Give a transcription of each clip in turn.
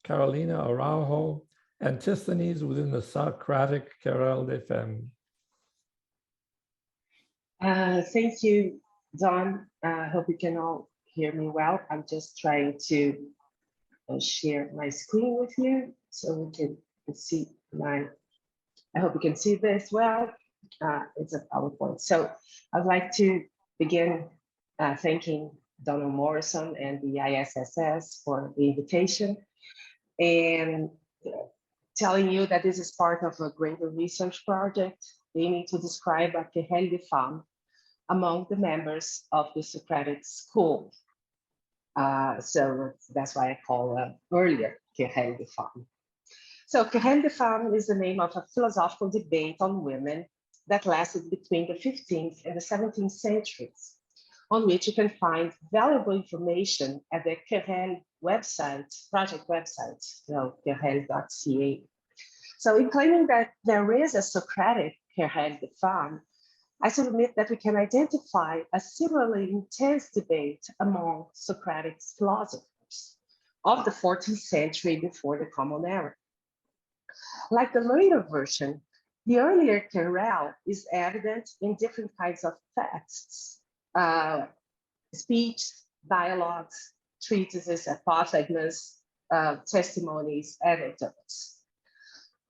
Carolina Araújo, Antisthenes within the Socratic Querelle des Femmes. Thank you, Don. I hope you can all hear me well. I'm just trying to share my screen with you so we can see I hope you can see this well. It's a PowerPoint. So I'd like to begin thanking Donald Morrison and the ISSS for the invitation and telling you that this is part of a greater research project aiming to describe a querelle des femmes among the members of the Socratic school. So that's why I call earlier querelle des femmes. So querelle des femmes is the name of a philosophical debate on women that lasted between the 15th and the 17th centuries, on which you can find valuable information at the Querelle website, project website, querelle.ca. So in claiming that there is a Socratic Querelle des femmes, I submit that we can identify a similarly intense debate among Socratic philosophers of the 14th century before the Common Era. Like the later version, the earlier Querelle is evident in different kinds of texts, speech, dialogues, treatises, apothegms, testimonies, anecdotes.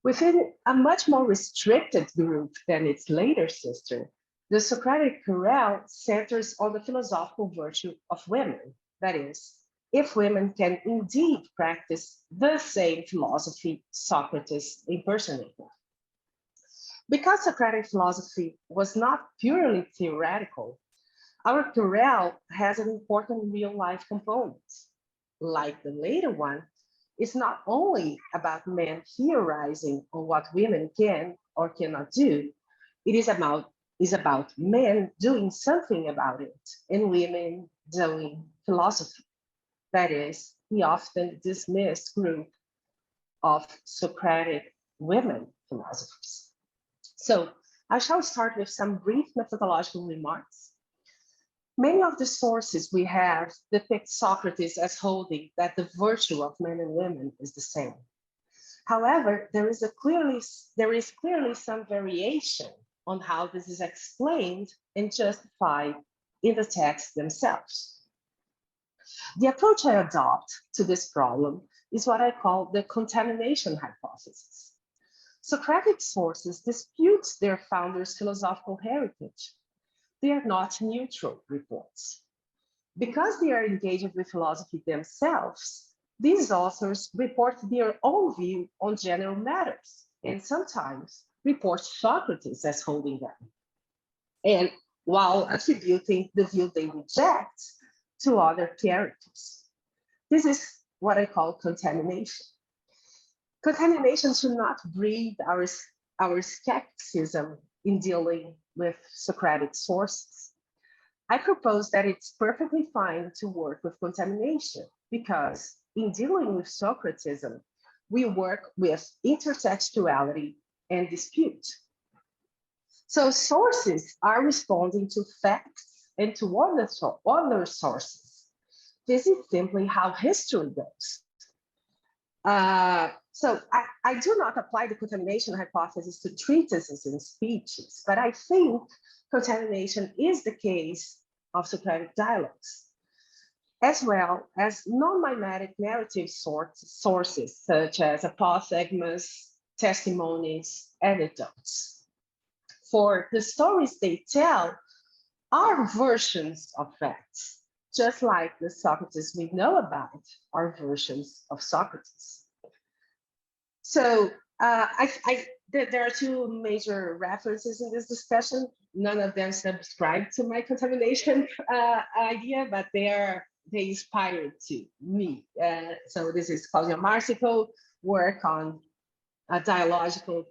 Within a much more restricted group than its later sister, the Socratic Querelle centers on the philosophical virtue of women, that is, if women can indeed practice the same philosophy Socrates impersonated. Because Socratic philosophy was not purely theoretical, our Querelle has an important real-life component. Like the later one, it's not only about men theorizing on what women can or cannot do, it is about men doing something about it and women doing philosophy. That is, the often dismissed group of Socratic women philosophers. So I shall start with some brief methodological remarks. Many of the sources we have depict Socrates as holding that the virtue of men and women is the same. However, there is clearly some variation on how this is explained and justified in the texts themselves. The approach I adopt to this problem is what I call the contamination hypothesis. Socratic sources dispute their founders' philosophical heritage. They are not neutral reports. Because they are engaged with philosophy themselves, these authors report their own view on general matters and sometimes report Socrates as holding them, and while attributing the view they reject to other characters. This is what I call contamination. Contamination should not breed our skepticism in dealing with Socratic sources. I propose that it's perfectly fine to work with contamination because in dealing with Socratism, we work with intertextuality and dispute. So sources are responding to facts and to other sources. This is simply how history goes. So I do not apply the contamination hypothesis to treatises and speeches, but I think contamination is the case of Socratic dialogues, as well as non-mimetic narrative sources such as apothegms, testimonies, anecdotes. For the stories they tell are versions of facts, just like the Socrates we know about are versions of Socrates. So there are two major references in this discussion. None of them subscribe to my contamination idea, but they inspired to me. So this is Claudia Marsico work on dialogical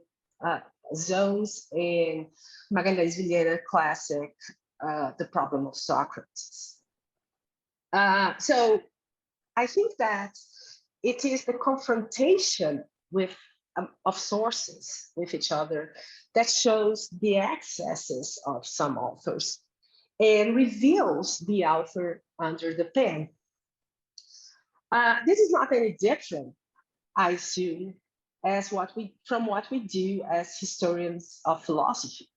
zones, and Magalhães Vilhena classic, The Problem of Socrates. So I think that it is the confrontation of sources with each other that shows the excesses of some authors and reveals the author under the pen. This is not any different I assume, from what we do as historians of philosophy.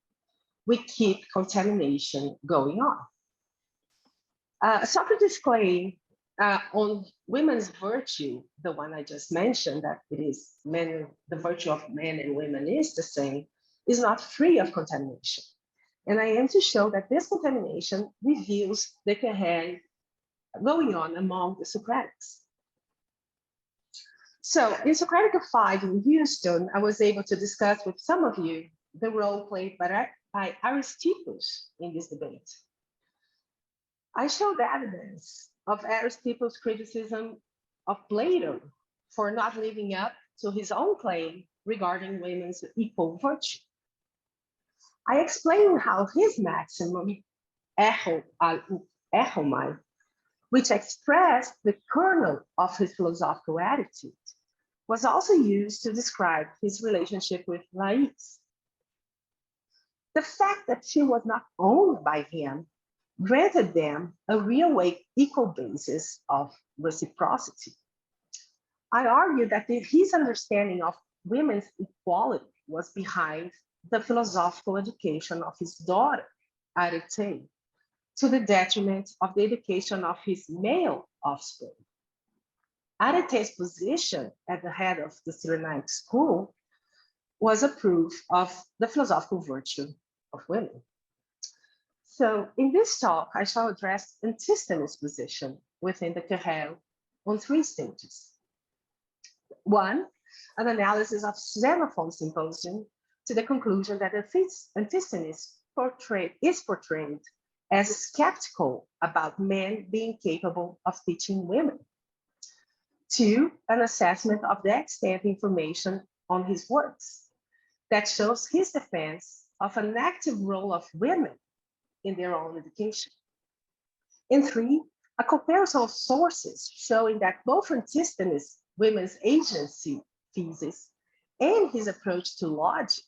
We keep contamination going on. Socrates' claim on women's virtue, the one I just mentioned, that it is the virtue of men and women is the same, is not free of contamination. And I aim to show that this contamination reveals the querelle going on among the Socratics. So in Socratic 5 in Houston, I was able to discuss with some of you the role played by Aristippus in this debate. I showed evidence of Aristippu's criticism of Plato for not living up to his own claim regarding women's equal virtue. I explained how his maximum, echomai, which expressed the kernel of his philosophical attitude, was also used to describe his relationship with Lais. The fact that she was not owned by him granted them a real equal basis of reciprocity. I argue that his understanding of women's equality was behind the philosophical education of his daughter, Arete, to the detriment of the education of his male offspring. Arete's position at the head of the Cyrenaic school was a proof of the philosophical virtue of women. So in this talk, I shall address Antisthenes' position within the Querelle on 3 stages. 1, an analysis of Xenophon's Symposium to the conclusion that Antisthenes is portrayed as skeptical about men being capable of teaching women. 2, an assessment of the extant information on his works that shows his defense of an active role of women in their own education. And 3, a comparison of sources showing that both Antisthenes' women's agency thesis and his approach to logic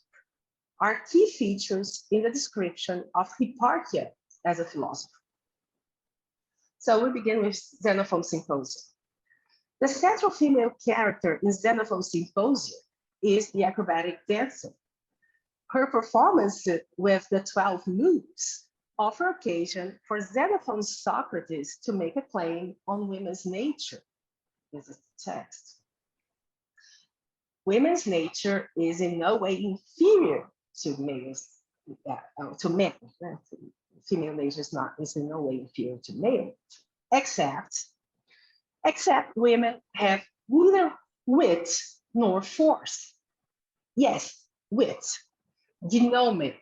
are key features in the description of Hipparchia as a philosopher. So we begin with Xenophon's Symposium. The central female character in Xenophon's Symposium is the acrobatic dancer. Her performance with the 12 moves offer occasion for Xenophon's Socrates to make a claim on women's nature. This is the text. Women's nature is in no way inferior to males, to men. Female nature is in no way inferior to male, except women have neither wit nor force. Yes, wit, gnome,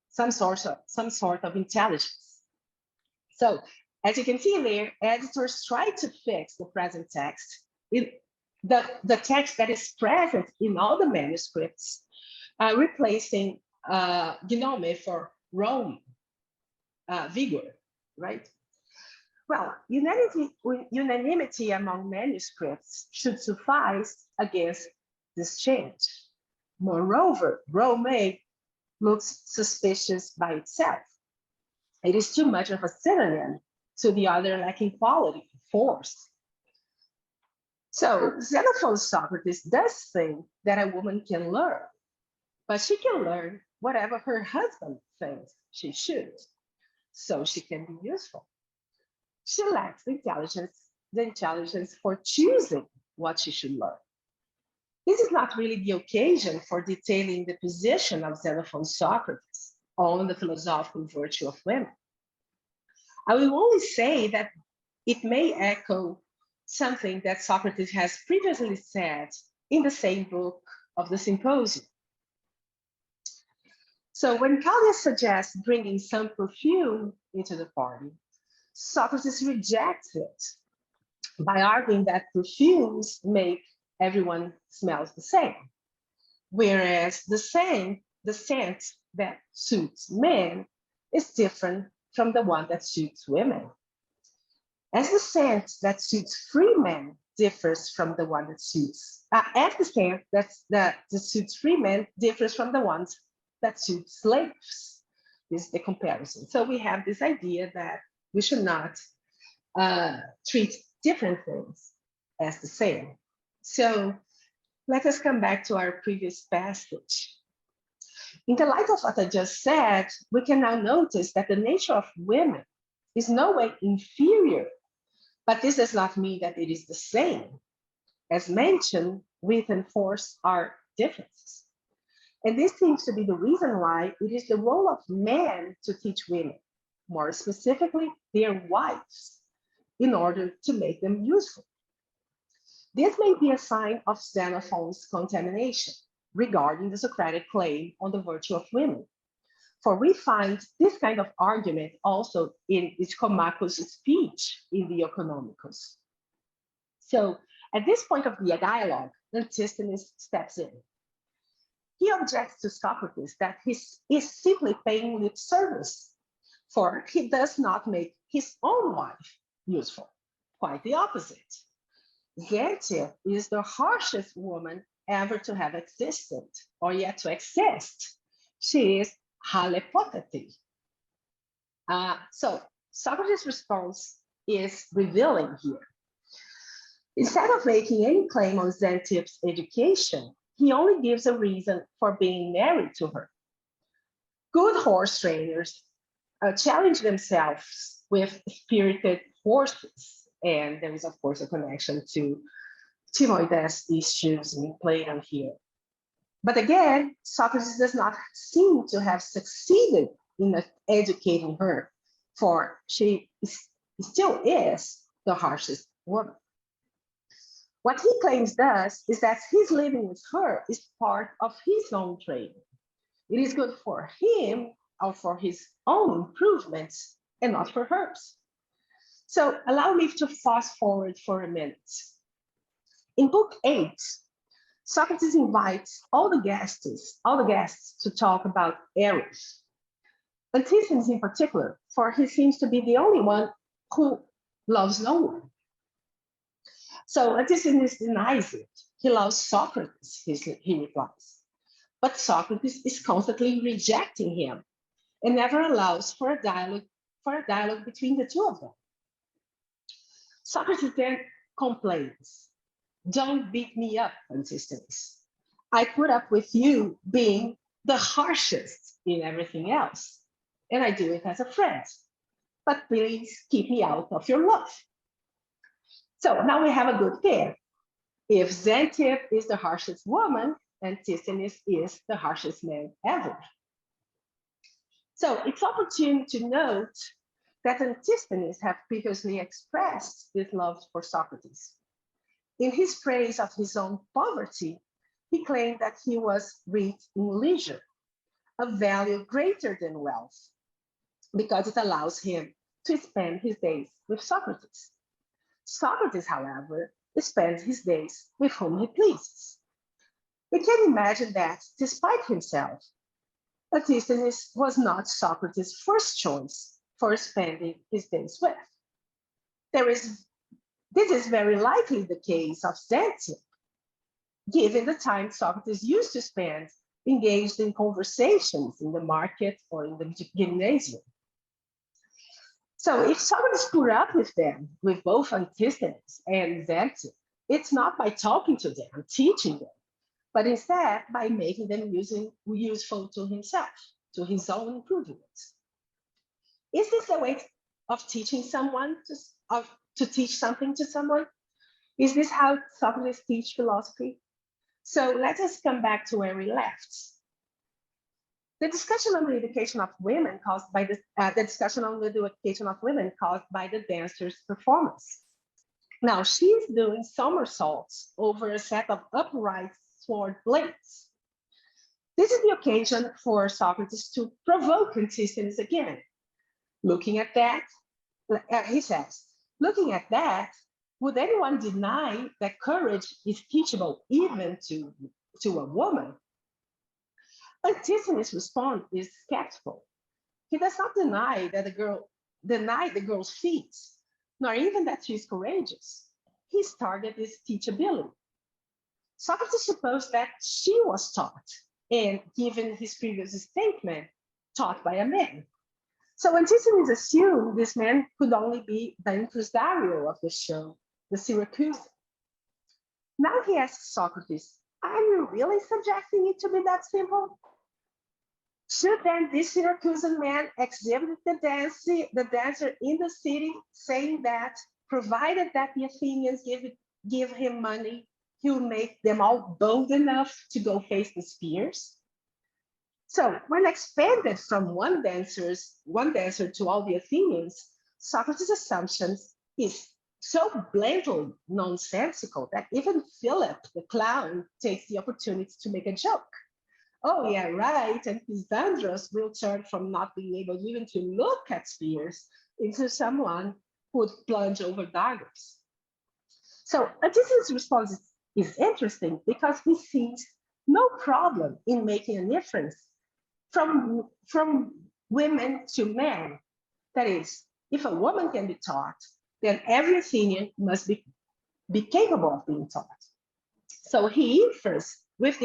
some sort of intelligence. So, as you can see there, editors try to fix the present text in the text that is present in all the manuscripts, replacing gnome for Rome, vigor, right? Well, unanimity among manuscripts should suffice against this change. Moreover, Rome looks suspicious by itself. It is too much of a synonym to the other lacking quality, force. So Xenophon's Socrates does think that a woman can learn, but she can learn whatever her husband thinks she should, so she can be useful. She lacks the intelligence for choosing what she should learn. This is not really the occasion for detailing the position of Xenophon's Socrates on the philosophical virtue of women. I will only say that it may echo something that Socrates has previously said in the same book of the Symposium. So when Claudius suggests bringing some perfume into the party, Socrates rejects it by arguing that perfumes make everyone smells the same, whereas the scent that suits men is different from the one that suits women. As the scent that suits free men differs from the one that suits, as the scent that suits free men differs from the ones that suit slaves. This is the comparison. So we have this idea that we should not treat different things as the same. So let us come back to our previous passage. In the light of what I just said, we can now notice that the nature of women is no way inferior, but this does not mean that it is the same. As mentioned, width and force are differences. And this seems to be the reason why it is the role of men to teach women, more specifically their wives, in order to make them useful. This may be a sign of Xenophon's contamination regarding the Socratic claim on the virtue of women. For we find this kind of argument also in Ischomachus' speech in the Economicus. So at this point of the dialogue, Antisthenes steps in. He objects to Socrates that he is simply paying lip service, for he does not make his own wife useful. Quite the opposite. Xantia is the harshest woman ever to have existed, or yet to exist. She is halepothete. So Socrates' response is revealing here. Instead of making any claim on Xanthipp's education, he only gives a reason for being married to her. Good horse trainers challenge themselves with spirited horses, and there is, of course, a connection to Timoides' issues in Plato here. But again, Socrates does not seem to have succeeded in educating her, for she still is the harshest woman. What he claims thus is that his living with her is part of his own training. It is good for him or for his own improvements and not for hers. So allow me to fast forward for a minute. In Book 8, Socrates invites all the guests to talk about Eros. Antisthenes in particular, for he seems to be the only one who loves no one. So Antisthenes denies it. He loves Socrates, he replies. But Socrates is constantly rejecting him and never allows for a dialogue between the two of them. Socrates then complains, "Don't beat me up, Antisthenes. I put up with you being the harshest in everything else, and I do it as a friend. But please keep me out of your love." So now we have a good pair. If Xanthippe is the harshest woman, Antisthenes is the harshest man ever. So it's opportune to note that Antisthenes had previously expressed this love for Socrates. In his praise of his own poverty, he claimed that he was rich in leisure, a value greater than wealth, because it allows him to spend his days with Socrates. Socrates, however, spends his days with whom he pleases. We can imagine that, despite himself, Antisthenes was not Socrates' first choice for spending his days with. This is very likely the case of Xanthippe, given the time Socrates used to spend engaged in conversations in the market or in the gymnasium. So if Socrates put up with them, with both Antisthenes and Xanthippe, it's not by talking to them, teaching them, but instead by making them useful to himself, to his own improvements. Is this a way of teaching someone, to teach something to someone? Is this how Socrates teach philosophy? So let us come back to where we left. The discussion on the education of women caused by the discussion on the education of women caused by the dancer's performance. Now she's doing somersaults over a set of upright sword blades. This is the occasion for Socrates to provoke Antisthenes again. Looking at that, he says, looking at that, would anyone deny that courage is teachable even to a woman? Antisthenes' response is skeptical. He does not deny the girl's feats, nor even that she is courageous. His target is teachability. Socrates supposed that she was taught, and given his previous statement, taught by a man. So Antisthenes assumed this man could only be the impresario of the show, the Syracusan. Now he asks Socrates, are you really subjecting it to be that simple? Should then this Syracusan man exhibit the dancer in the city, saying that provided that the Athenians give him money, he'll make them all bold enough to go face the spears? So when expanded from one dancer to all the Athenians, Socrates' assumptions is so blatantly nonsensical that even Philip, the clown, takes the opportunity to make a joke. Oh, yeah, right. And Pysandros will turn from not being able even to look at spears into someone who would plunge over daggers. So Antisthenes' response is interesting because he sees no problem in making a difference from women to men. That is, if a woman can be taught, then every Athenian must be capable of being taught. So he makes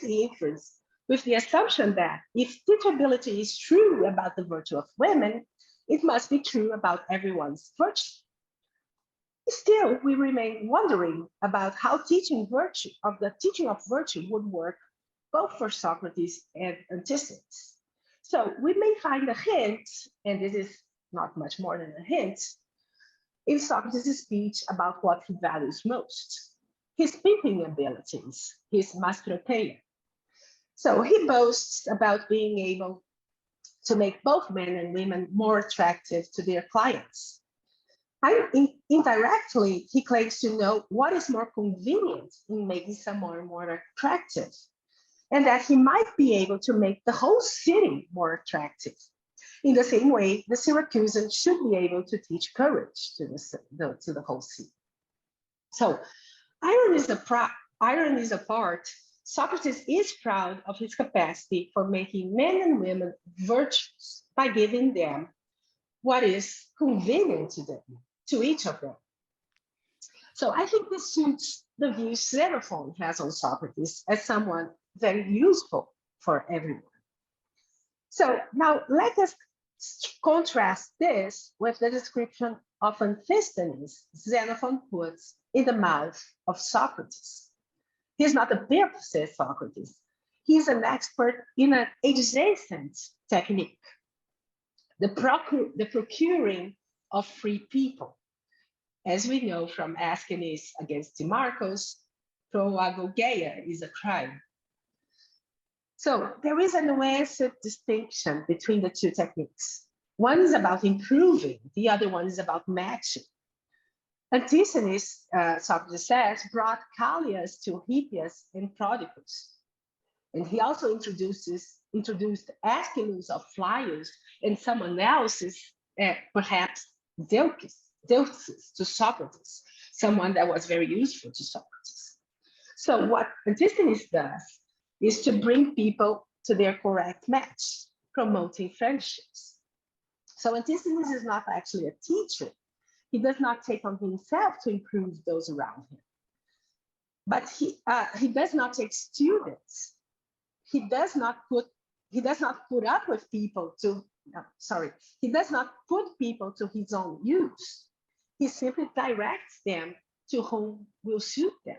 the inference with the assumption that if teachability is true about the virtue of women, it must be true about everyone's virtue. Still, we remain wondering about how teaching of virtue would work both for Socrates and Antisthenes. So we may find a hint, and this is not much more than a hint, in Socrates' speech about what he values most, his speaking abilities, his mastrotheia. So he boasts about being able to make both men and women more attractive to their clients. Indirectly, he claims to know what is more convenient in making someone more attractive, and that he might be able to make the whole city more attractive. In the same way, the Syracusan should be able to teach courage to the whole city. So, ironies apart, Socrates is proud of his capacity for making men and women virtuous by giving them what is convenient to them, to each of them. So I think this suits the view Xenophon has on Socrates as someone very useful for everyone. So now let us contrast this with the description of Antisthenes Xenophon puts in the mouth of Socrates. He's not a pimp, says Socrates. He's an expert in an adjacent technique, the procuring of free people. As we know from Aeschines against Timarchus, proagogeia is a crime. So there is a nuanced distinction between the two techniques. One is about improving, the other one is about matching. Antisthenes, Socrates says, brought Callias to Hippias and Prodicus. And he also introduced Aeschylus of Flyers and someone else's, perhaps Deucus to Socrates, someone that was very useful to Socrates. So what Antisthenes does is to bring people to their correct match, promoting friendships. So Antisthenes is not actually a teacher. He does not take on himself to improve those around him. But he does not take students. He does not put up with people he does not put people to his own use. He simply directs them to whom will suit them.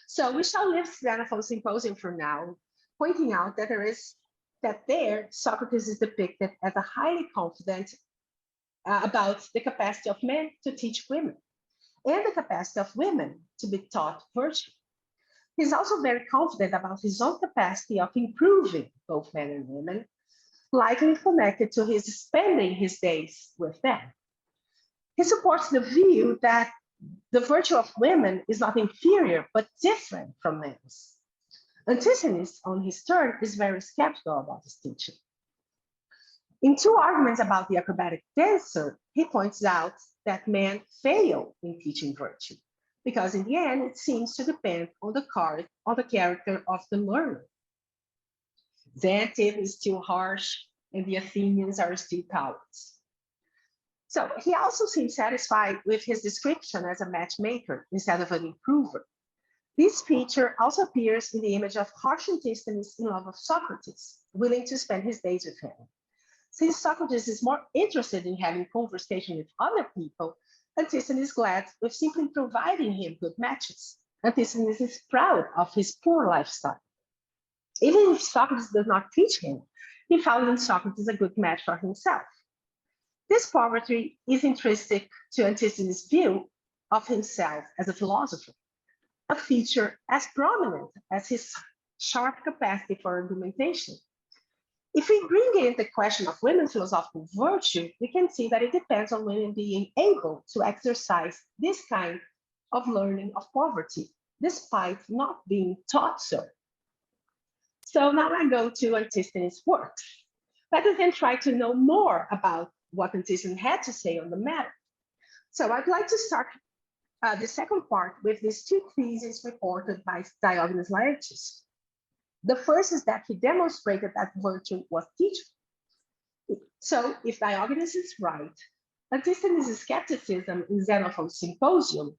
So we shall leave Xenophon's Symposium for now, pointing out that there Socrates is depicted as a highly confident about the capacity of men to teach women and the capacity of women to be taught virtue. He's also very confident about his own capacity of improving both men and women, likely connected to his spending his days with them. He supports the view that the virtue of women is not inferior, but different from men's. Antisthenes, on his turn, is very skeptical about this teaching. In two arguments about the acrobatic dancer, he points out that men fail in teaching virtue, because in the end, it seems to depend on the character of the learner. Xantive is still harsh, and the Athenians are still cowards. So he also seems satisfied with his description as a matchmaker instead of an improver. This feature also appears in the image of harsh Antisthenes in love of Socrates, willing to spend his days with him. Since Socrates is more interested in having conversation with other people, Antisthenes is glad with simply providing him good matches. Antisthenes is proud of his poor lifestyle. Even if Socrates does not teach him, he found in Socrates a good match for himself. This poverty is intrinsic to Antisthenes' view of himself as a philosopher, a feature as prominent as his sharp capacity for argumentation. If we bring in the question of women's philosophical virtue, we can see that it depends on women being able to exercise this kind of learning of poverty, despite not being taught so. So now I go to Antisthenes' works. Let us then try to know more about what Antisthenes had to say on the matter. So I'd like to start the second part with these two theses reported by Diogenes Laertius. The first is that he demonstrated that virtue was teachable. So if Diogenes is right, Antisthenes' skepticism in Xenophon's Symposium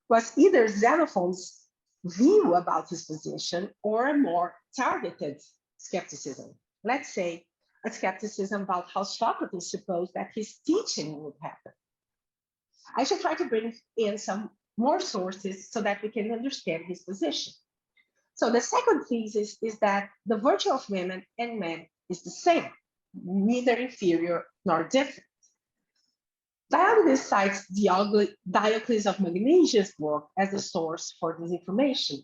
was either Xenophon's view about his position or a more targeted skepticism. Let's say a skepticism about how Socrates supposed that his teaching would happen. I should try to bring in some more sources so that we can understand his position. So the second thesis is that the virtue of women and men is the same, neither inferior nor different. Diogenes cites Diocles of Magnesia's work as a source for this information.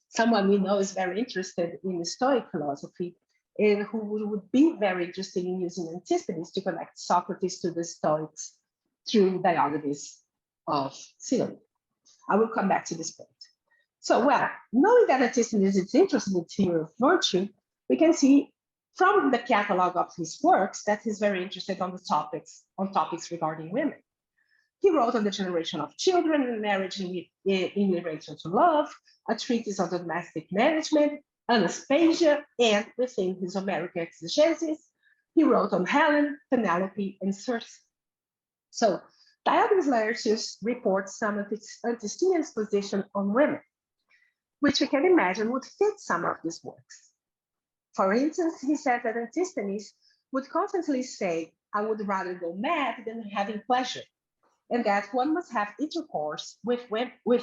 Someone we know is very interested in Stoic philosophy and who would be very interested in using Antisthenes to connect Socrates to the Stoics through Diogenes of Cyrenaica. I will come back to this point. So, well, knowing that Antisthenes is interested in the theory of virtue, we can see from the catalog of his works that he's very interested on topics regarding women. He wrote on the generation of children and marriage in relation to love, a treatise on domestic management, Anaspasia, and within his Homeric exegesis, he wrote on Helen, Penelope, and Circe. So Diogenes Laertius reports some of Antisthenes' position on women, which we can imagine would fit some of these works. For instance, he said that Antisthenes would constantly say, I would rather go mad than having pleasure, and that one must have intercourse with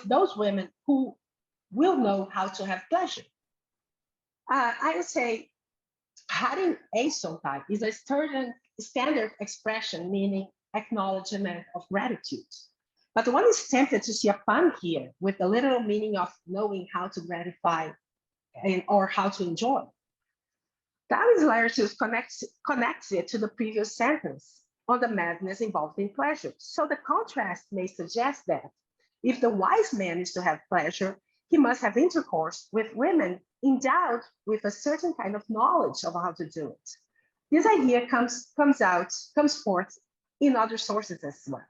those women who will know how to have pleasure. I would say having asontai is a standard expression meaning acknowledgement of gratitude. But one is tempted to see a pun here with the literal meaning of knowing how to gratify or how to enjoy. Diogenes Laertius connects it to the previous sentence on the madness involved in pleasure. So the contrast may suggest that if the wise man is to have pleasure, he must have intercourse with women endowed with a certain kind of knowledge of how to do it. This idea comes forth in other sources as well.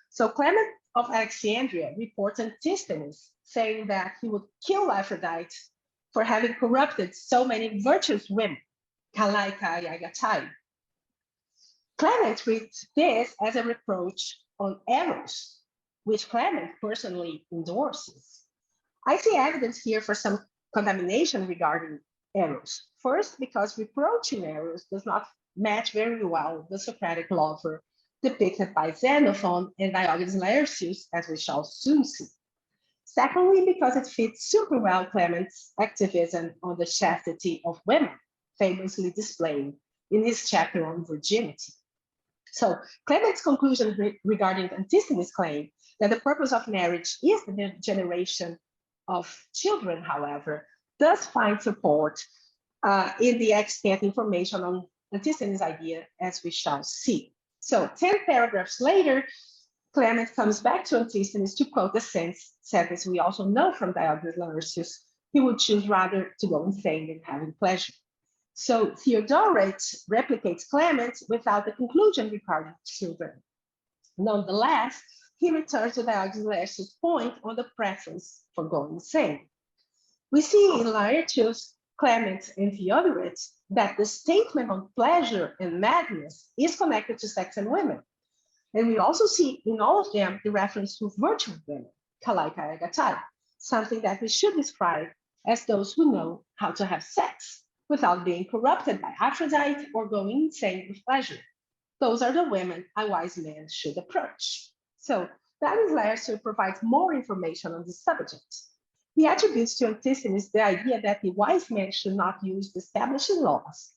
So Clement of Alexandria reports Antisthenes saying that he would kill Aphrodite for having corrupted so many virtuous women, Kalaika Yagatai. Clement reads this as a reproach on Eros, which Clement personally endorses. I see evidence here for some contamination regarding Eros. First, because reproaching Eros does not match very well the Socratic lover depicted by Xenophon and Diogenes Laertius, as we shall soon see. Secondly, because it fits super well Clement's activism on the chastity of women, famously displayed in his chapter on virginity. So Clement's conclusion regarding Antisthenes' claim that the purpose of marriage is the generation of children, however, does find support in the extant information on Antisthenes' idea, as we shall see. So 10 paragraphs later, Clement comes back to Antisthenes to quote the sentence we also know from Diogenes Laertius: he would choose rather to go insane than having pleasure. So Theodoret replicates Clement without the conclusion regarding children. Nonetheless, he returns to Diogenes Laertius' point on the preference for going insane. We see in Laertius, Clement, and Theodoret that the statement on pleasure and madness is connected to sex and women. And we also see in all of them the reference to virtuous women, kalaika agatai, something that we should describe as those who know how to have sex without being corrupted by Aphrodite or going insane with pleasure. Those are the women a wise man should approach. So That provides more information on the subject. He attributes to Antisthenes the idea that the wise man should not use establishing laws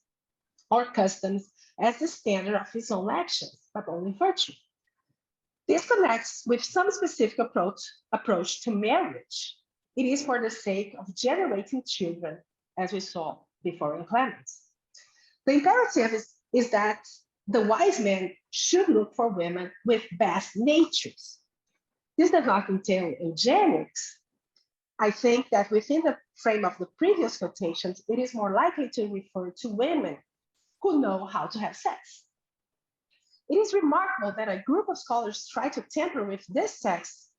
or customs as the standard of his own actions, but only virtue. This connects with some specific approach to marriage. It is for the sake of generating children, as we saw before in Clemens. The imperative is that the wise man should look for women with best natures. This does not entail eugenics. I think that within the frame of the previous quotations, it is more likely to refer to women who know how to have sex. It is remarkable that a group of scholars try to tamper with this text,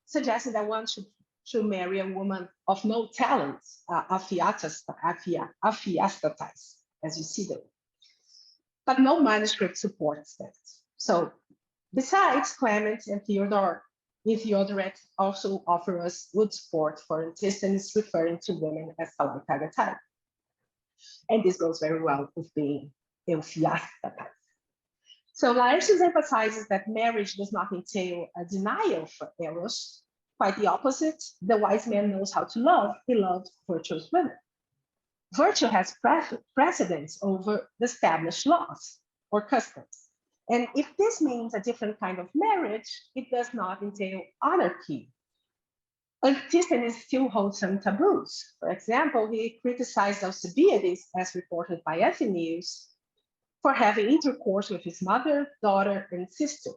suggesting that one should marry a woman of no talent, aphiastatis, as you see there. But no manuscript supports that. So besides, Clement and Theodoret also offer us good support for Antisthenes referring to women as philopagatai. And this goes very well with being euphiastatis. So Laertius emphasizes that marriage does not entail a denial for eros. Quite the opposite. The wise man knows how to love. He loved virtuous women. Virtue has precedence over the established laws or customs. And if this means a different kind of marriage, it does not entail anarchy. Antisthenes still holds some taboos. For example, he criticized Alcibiades, as reported by Anthemius, for having intercourse with his mother, daughter, and sister.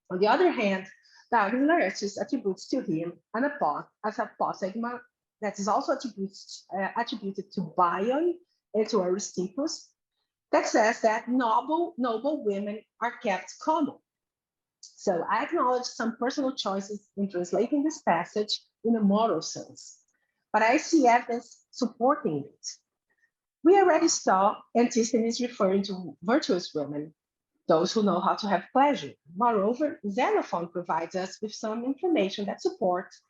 On the other hand, Laertius attributes to him an apothegma that is also attributed to Bion and to Aristippus, that says that noble women are kept common. So I acknowledge some personal choices in translating this passage in a moral sense, but I see evidence supporting it. We already saw Antisthenes referring to virtuous women, those who know how to have pleasure. Moreover, Xenophon provides us with some information that supports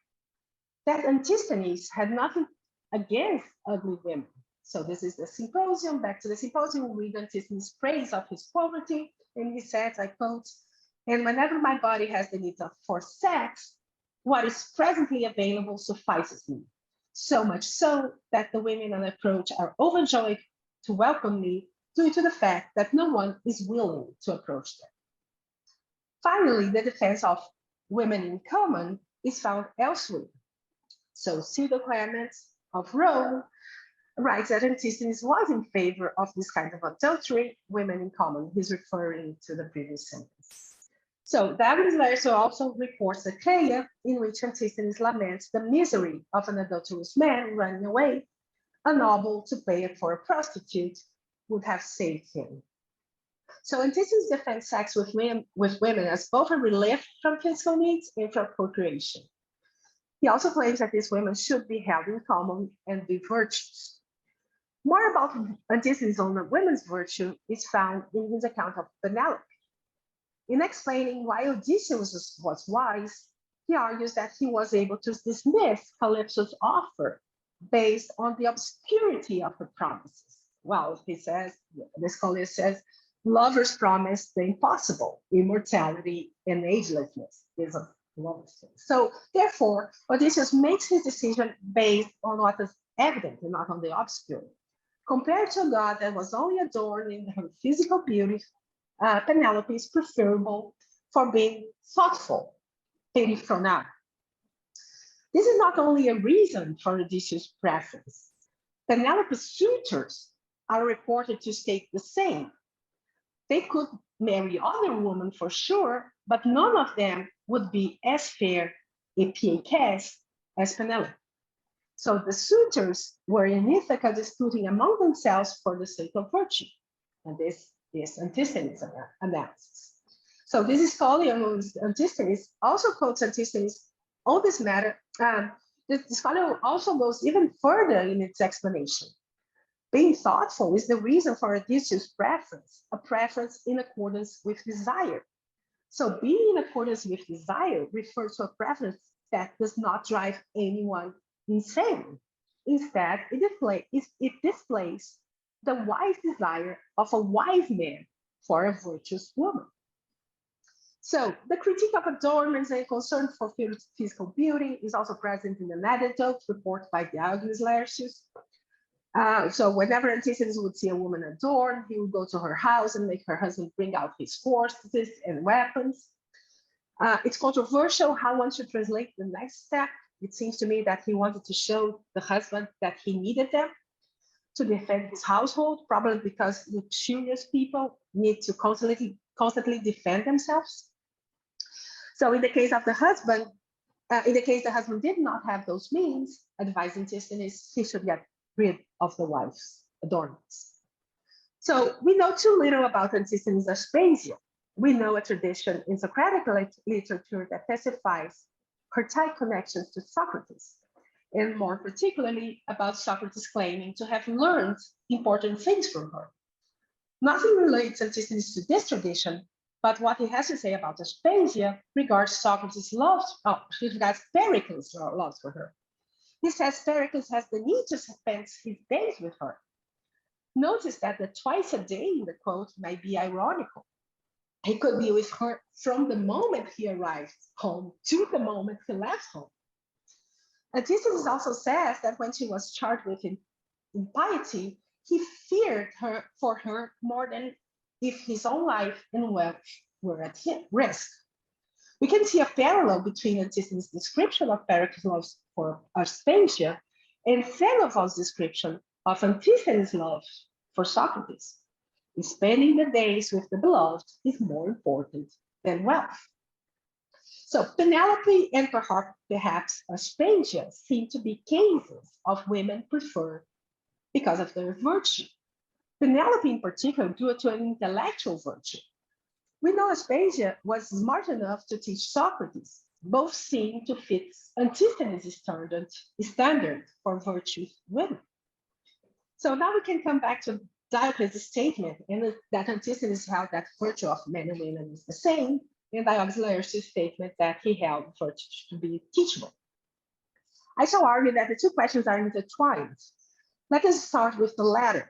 that Antisthenes had nothing against ugly women. So this is the Symposium. Back to the Symposium, we read Antisthenes' praise of his poverty, and he says, I quote, "And whenever my body has the need for sex, what is presently available suffices me. So much so that the women on approach are overjoyed to welcome me due to the fact that no one is willing to approach them." Finally, the defense of women in common is found elsewhere. So Pseudo-Clement of Rome writes that Antisthenes was in favor of this kind of adultery, women in common. He's referring to the previous sentence. So Laertius also reports a Achaia in which Antisthenes laments the misery of an adulterous man running away. A noble to pay it for a prostitute would have saved him. So Antisthenes defends sex with women as both a relief from physical needs and from procreation. He also claims that these women should be held in common and be virtuous. More about Antisthenes' own women's virtue is found in his account of Penelope. In explaining why Odysseus was wise, he argues that he was able to dismiss Calypso's offer based on the obscurity of her promises. Well, he says, the scholar says, lovers promise the impossible, immortality and agelessness is a lover's thing. So therefore, Odysseus makes his decision based on what is evident and not on the obscure. Compared to a god that was only adorned in her physical beauty, Penelope is preferable for being thoughtful, periphronar. This is not only a reason for Odysseus' preference. Penelope's suitors are reported to state the same. They could marry other women for sure, but none of them would be as fair epiekes as Penelope. So the suitors were in Ithaca disputing among themselves for the sake of virtue. And this is Antisthenes' analysis. So this is scholar Antisthenes also quotes Antisthenes on this matter. The scholar also goes even further in its explanation. Being thoughtful is the reason for Odysseus' preference, a preference in accordance with desire. So being in accordance with desire refers to a preference that does not drive anyone insane. Instead, it displays the wise desire of a wise man for a virtuous woman. So the critique of adornments and concern for physical beauty is also present in an anecdote report by Diogenes Laertius. So whenever Antisthenes would see a woman adorned, he would go to her house and make her husband bring out his horses and weapons. It's controversial how one should translate the next step. It seems to me that he wanted to show the husband that he needed them to defend his household, probably because luxurious people need to constantly defend themselves. So in the case of the husband, the husband did not have those means, advising Antisthenes he should get rid of the wife's adornments. So we know too little about Antisthenes' Aspasia. We know a tradition in Socratic literature that testifies her tight connections to Socrates, and more particularly about Socrates claiming to have learned important things from her. Nothing relates Antisthenes to this tradition, but what he has to say about Aspasia regards Socrates' love, regards Pericles' love for her. He says Pericles has the need to spend his days with her. Notice that the twice a day in the quote might be ironical. He could be with her from the moment he arrived home to the moment he left home. Antisthenes also says that when she was charged with impiety, he feared her for her more than if his own life and wealth were at risk. We can see a parallel between Antisthenes' description of Pericles' love for Aspasia and Xenophon's description of Antisthenes' love for Socrates. Spending the days with the beloved is more important than wealth. So Penelope and perhaps Aspasia seem to be cases of women preferred because of their virtue. Penelope in particular due to an intellectual virtue. We know Aspasia was smart enough to teach Socrates, both seem to fit Antisthenes' standard for virtuous women. So now we can come back to Diocles' statement and that Antisthenes held that virtue of men and women is the same, and Diogenes Laertius' statement that he held virtue to be teachable. I shall argue that the two questions are intertwined. Let us start with the latter.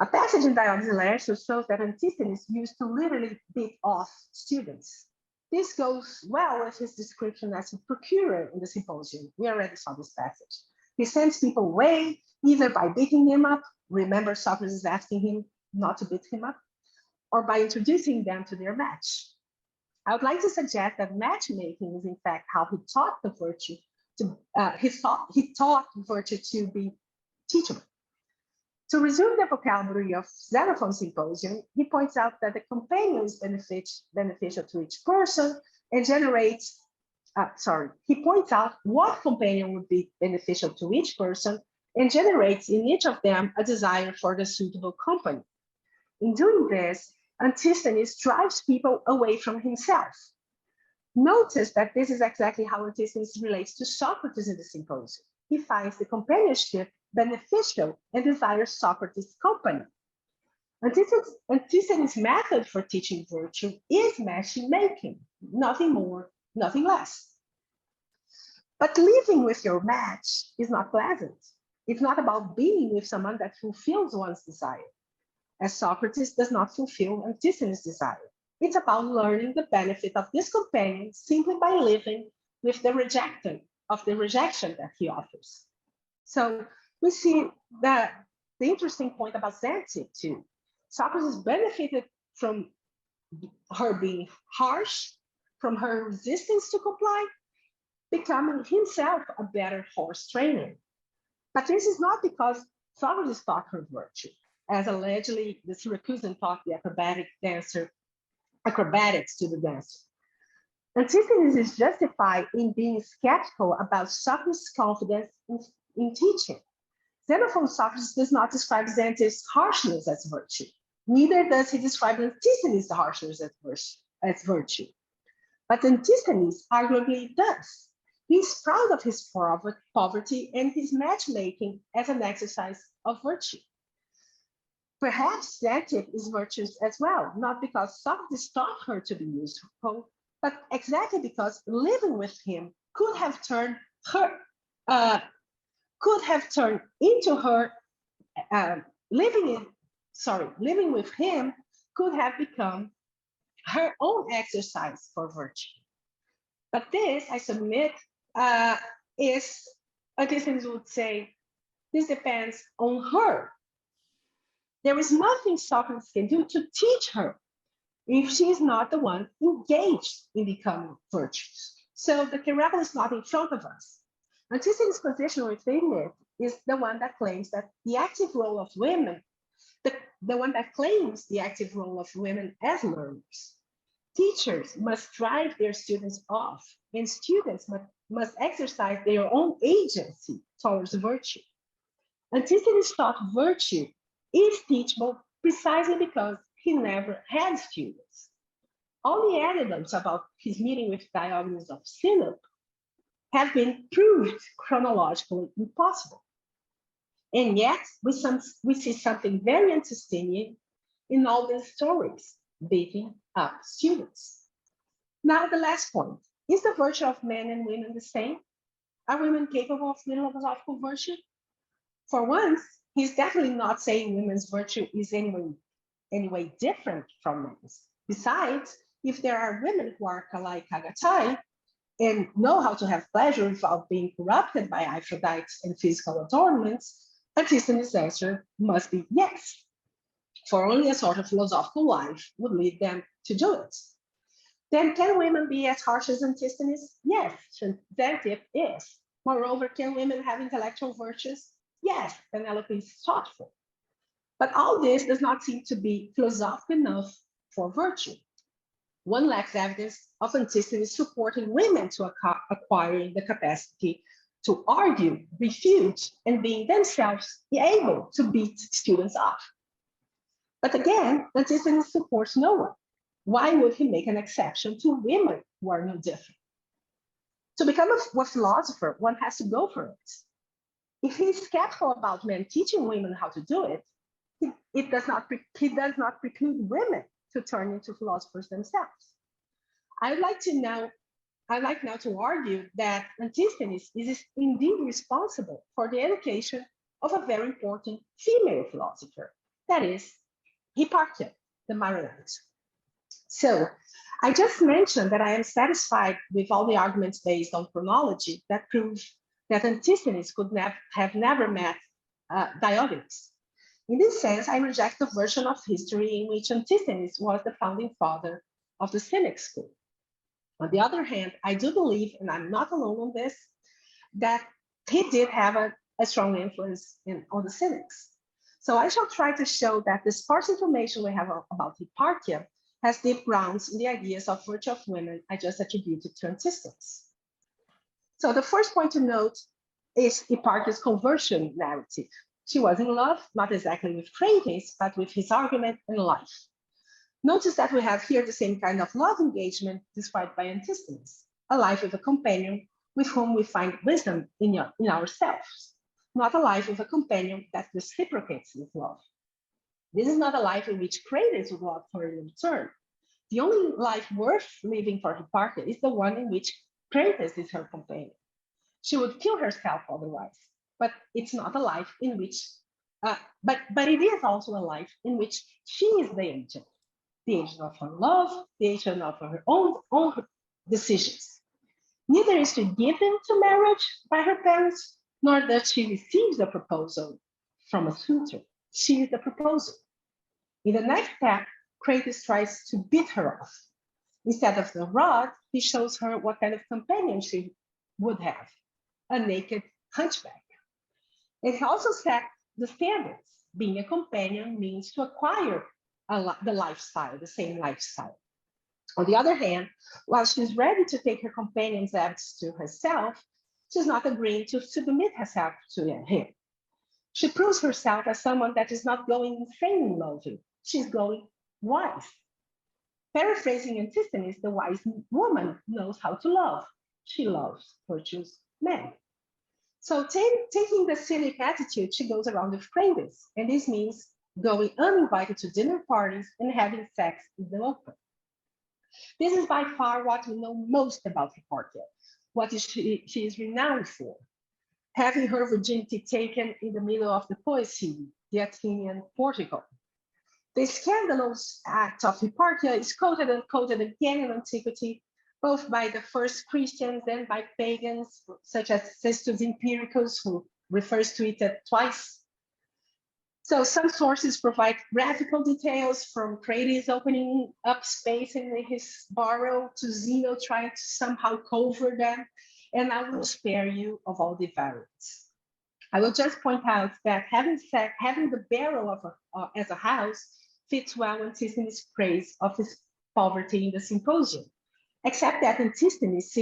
A passage in Diogenes Laertius shows that Antisthenes used to literally beat off students. This goes well with his description as a procurer in the Symposium. We already saw this passage. He sends people away either by beating them up, remember Socrates asking him not to beat him up, or by introducing them to their match. I would like to suggest that matchmaking is in fact how he taught the virtue to, he taught virtue to be teachable. To resume the vocabulary of Xenophon's Symposium, he points out that the companion is beneficial to each person and generates, he points out what companion would be beneficial to each person and generates in each of them a desire for the suitable company. In doing this, Antisthenes drives people away from himself. Notice that this is exactly how Antisthenes relates to Socrates in the Symposium. He finds the companionship beneficial and desires Socrates' company. Antisthenes' method for teaching virtue is matchmaking, nothing more, nothing less. But living with your match is not pleasant. It's not about being with someone that fulfills one's desire, as Socrates does not fulfill Antisthenes' desire. It's about learning the benefit of this companion simply by living with the rejection that he offers. So we see that the interesting point about Xantippe too. Socrates benefited from her being harsh, from her resistance to comply, becoming himself a better horse trainer. But this is not because Socrates taught her virtue, as allegedly the Syracusan taught the acrobatics to the dancer. Antisthenes is justified in being skeptical about Socrates' confidence in teaching. Xenophon's Socrates does not describe Xantippe's harshness as virtue. Neither does he describe Antisthenes' harshness as virtue. But Antisthenes arguably does. He's proud of his poverty and his matchmaking as an exercise of virtue. Perhaps Xantippe is virtuous as well, not because Socrates taught her to be useful, but exactly because living with him could have turned into her, living with him could have become her own exercise for virtue. But this, I submit, is, Antisthenes would say, this depends on her. There is nothing Socrates can do to teach her if she is not the one engaged in becoming virtuous. So the Querelle is not in front of us. Antisthenes' position within it is the one that claims that the active role of women, the one that claims the active role of women as learners. Teachers must drive their students off, and students must exercise their own agency towards virtue. Antisthenes thought virtue is teachable precisely because he never had students. All the anecdotes about his meeting with Diogenes of Sinope have been proved chronologically impossible. And yet, we see something very Antisthenian in all these stories, beating up students. Now, the last point. Is the virtue of men and women the same? Are women capable of philosophical virtue? For once, he's definitely not saying women's virtue is anyway different from men's. Besides, if there are women who are kalai kagatai and know how to have pleasure without being corrupted by Aphrodite and physical adornments, Antisthenes' answer must be yes, for only a sort of philosophical life would lead them to do it. Then can women be as harsh as Antisthenes? Yes, Xantippe is. Moreover, can women have intellectual virtues? Yes, Penelope is thoughtful. But all this does not seem to be philosophical enough for virtue. One lacks evidence of Antisthenes supporting women to acquiring the capacity to argue, refute, and being themselves able to beat students up. But again, Antisthenes supports no one. Why would he make an exception to women who are no different? To become a philosopher, one has to go for it. If he's skeptical about men teaching women how to do it, he does not preclude women to turn into philosophers themselves. I'd like now to argue that Antisthenes is indeed responsible for the education of a very important female philosopher, that is, Hipparchia, the Maronite. So I just mentioned that I am satisfied with all the arguments based on chronology that prove that Antisthenes could have never met Diogenes. In this sense, I reject the version of history in which Antisthenes was the founding father of the Cynic school. On the other hand, I do believe, and I'm not alone on this, that he did have a strong influence on the Cynics. So I shall try to show that the sparse information we have about Hipparchia has deep grounds in the ideas of virtue of women I just attributed to Antisthenes. So the first point to note is Hipparchia's conversion narrative. She was in love, not exactly with Crates, but with his argument and life. Notice that we have here the same kind of love engagement described by Antisthenes, a life with a companion with whom we find wisdom in ourselves, not a life with a companion that reciprocates with love. This is not a life in which Crates would love for in return. The only life worth living for Hipparchia is the one in which Crates is her companion. She would kill herself otherwise, but it's not a life in which, but it is also a life in which she is the agent of her love, the agent of her own decisions. Neither is she given to marriage by her parents, nor does she receive the proposal from a suitor. She is the proposer. In the next step, Crates tries to beat her off. Instead of the rod, he shows her what kind of companion she would have, a naked hunchback. And he also set the standards. Being a companion means to acquire the lifestyle, the same lifestyle. On the other hand, while she's ready to take her companion's acts to herself, she's not agreeing to submit herself to him. She proves herself as someone that is not going insane in loving. She's going wise. Paraphrasing Antisthenes, the wise woman knows how to love. She loves virtuous men. So taking the cynic attitude, she goes around with Crates, and this means going uninvited to dinner parties and having sex in the open. This is by far what we know most about Hipparchia, what she is renowned for. Having her virginity taken in the middle of the poesy, the Athenian Portico. The scandalous act of Hipparchia is quoted and quoted again in antiquity, both by the first Christians and by pagans, such as Cestus Empiricus, who refers to it twice. So some sources provide graphical details, from Crates opening up space in his burrow to Zeno trying to somehow cover them, and I will spare you of all the variants. I will just point out that having the barrel as a house fits well Antisthenes' praise of his poverty in the Symposium, except that Antisthenes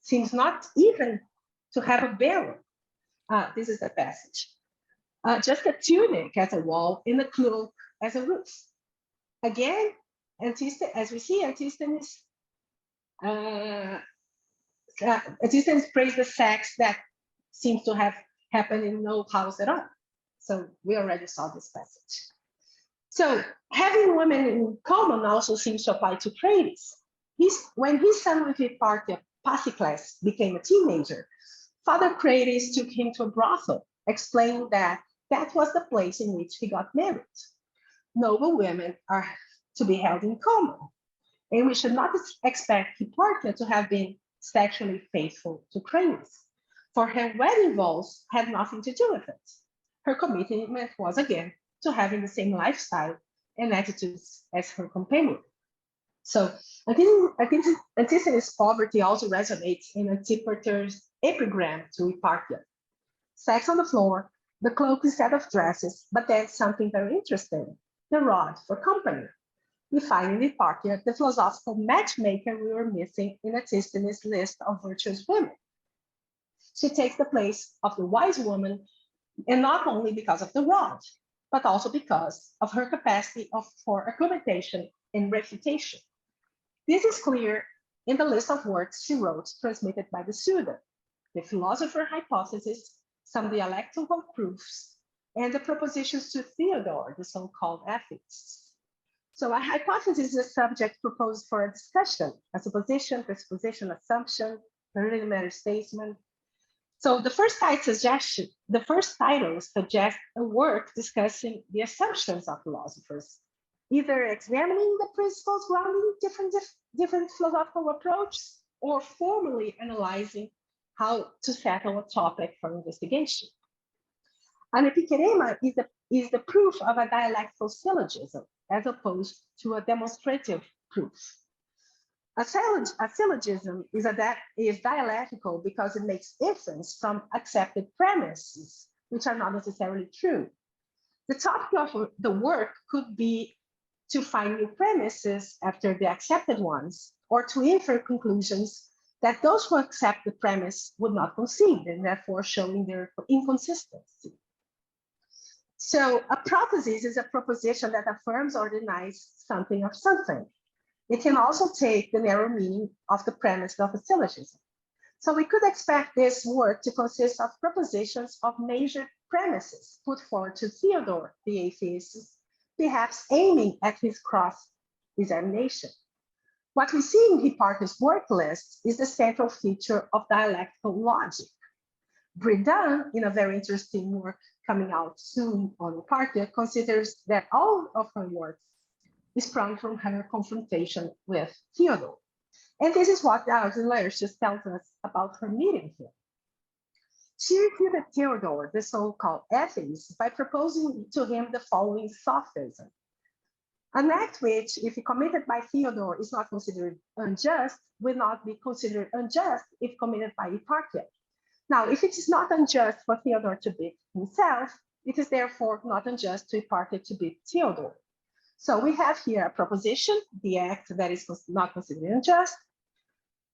seems not even to have a barrel. This is the passage. Just a tunic as a wall and a cloak as a roof. Again, as we see, Antisthenes praised the sex that seems to have happened in no house at all. So we already saw this passage. So having women in common also seems to apply to Crates. When his son with Hipparchia, Pasicles, became a teenager, Father Crates took him to a brothel, explaining that was the place in which he got married. Noble women are to be held in common, and we should not expect Hipparchia to have been sexually faithful to Crates, for her wedding vows had nothing to do with it. Her commitment was again to having the same lifestyle and attitudes as her companion. So Antisthenes' poverty also resonates in Antipater's epigram to Hipparchia. Sex on the floor, the cloak instead of dresses, but then something very interesting, the rod for company. We find in Hipparchia the philosophical matchmaker we were missing in Antisthenes' list of virtuous women. She takes the place of the wise woman, and not only because of the rod, but also because of her capacity for argumentation and refutation. This is clear in the list of works she wrote transmitted by the pseudo, the philosopher hypothesis, some dialectical proofs, and the propositions to Theodore, the so-called ethics. So a hypothesis is a subject proposed for a discussion, a supposition, presupposition, assumption, preliminary statement. So the first title suggests a work discussing the assumptions of philosophers, either examining the principles grounding different philosophical approaches, or formally analyzing how to settle a topic for investigation. An epicurema is the proof of a dialectical syllogism, as opposed to a demonstrative proof. A syllogism is dialectical because it makes inference from accepted premises, which are not necessarily true. The topic of the work could be to find new premises after the accepted ones, or to infer conclusions that those who accept the premise would not concede, and therefore showing their inconsistency. So a proposition is a proposition that affirms or denies something of something. It can also take the narrow meaning of the premise of a syllogism. So we could expect this work to consist of propositions of major premises put forward to Theodore, the atheist, perhaps aiming at his cross-examination. What we see in Hipparchia's work list is the central feature of dialectical logic. Bredin, in a very interesting work coming out soon on Hipparchia, considers that all of her works sprung from her confrontation with Theodore. And this is what just tells us about her meeting here. She refuted Theodore, the so-called atheist, by proposing to him the following sophism. An act which, if committed by Theodore, is not considered unjust, will not be considered unjust if committed by Hipparchia. Now, if it is not unjust for Theodore to beat himself, it is therefore not unjust to Hipparchia to beat Theodore. So we have here a proposition, the act that is not considered unjust,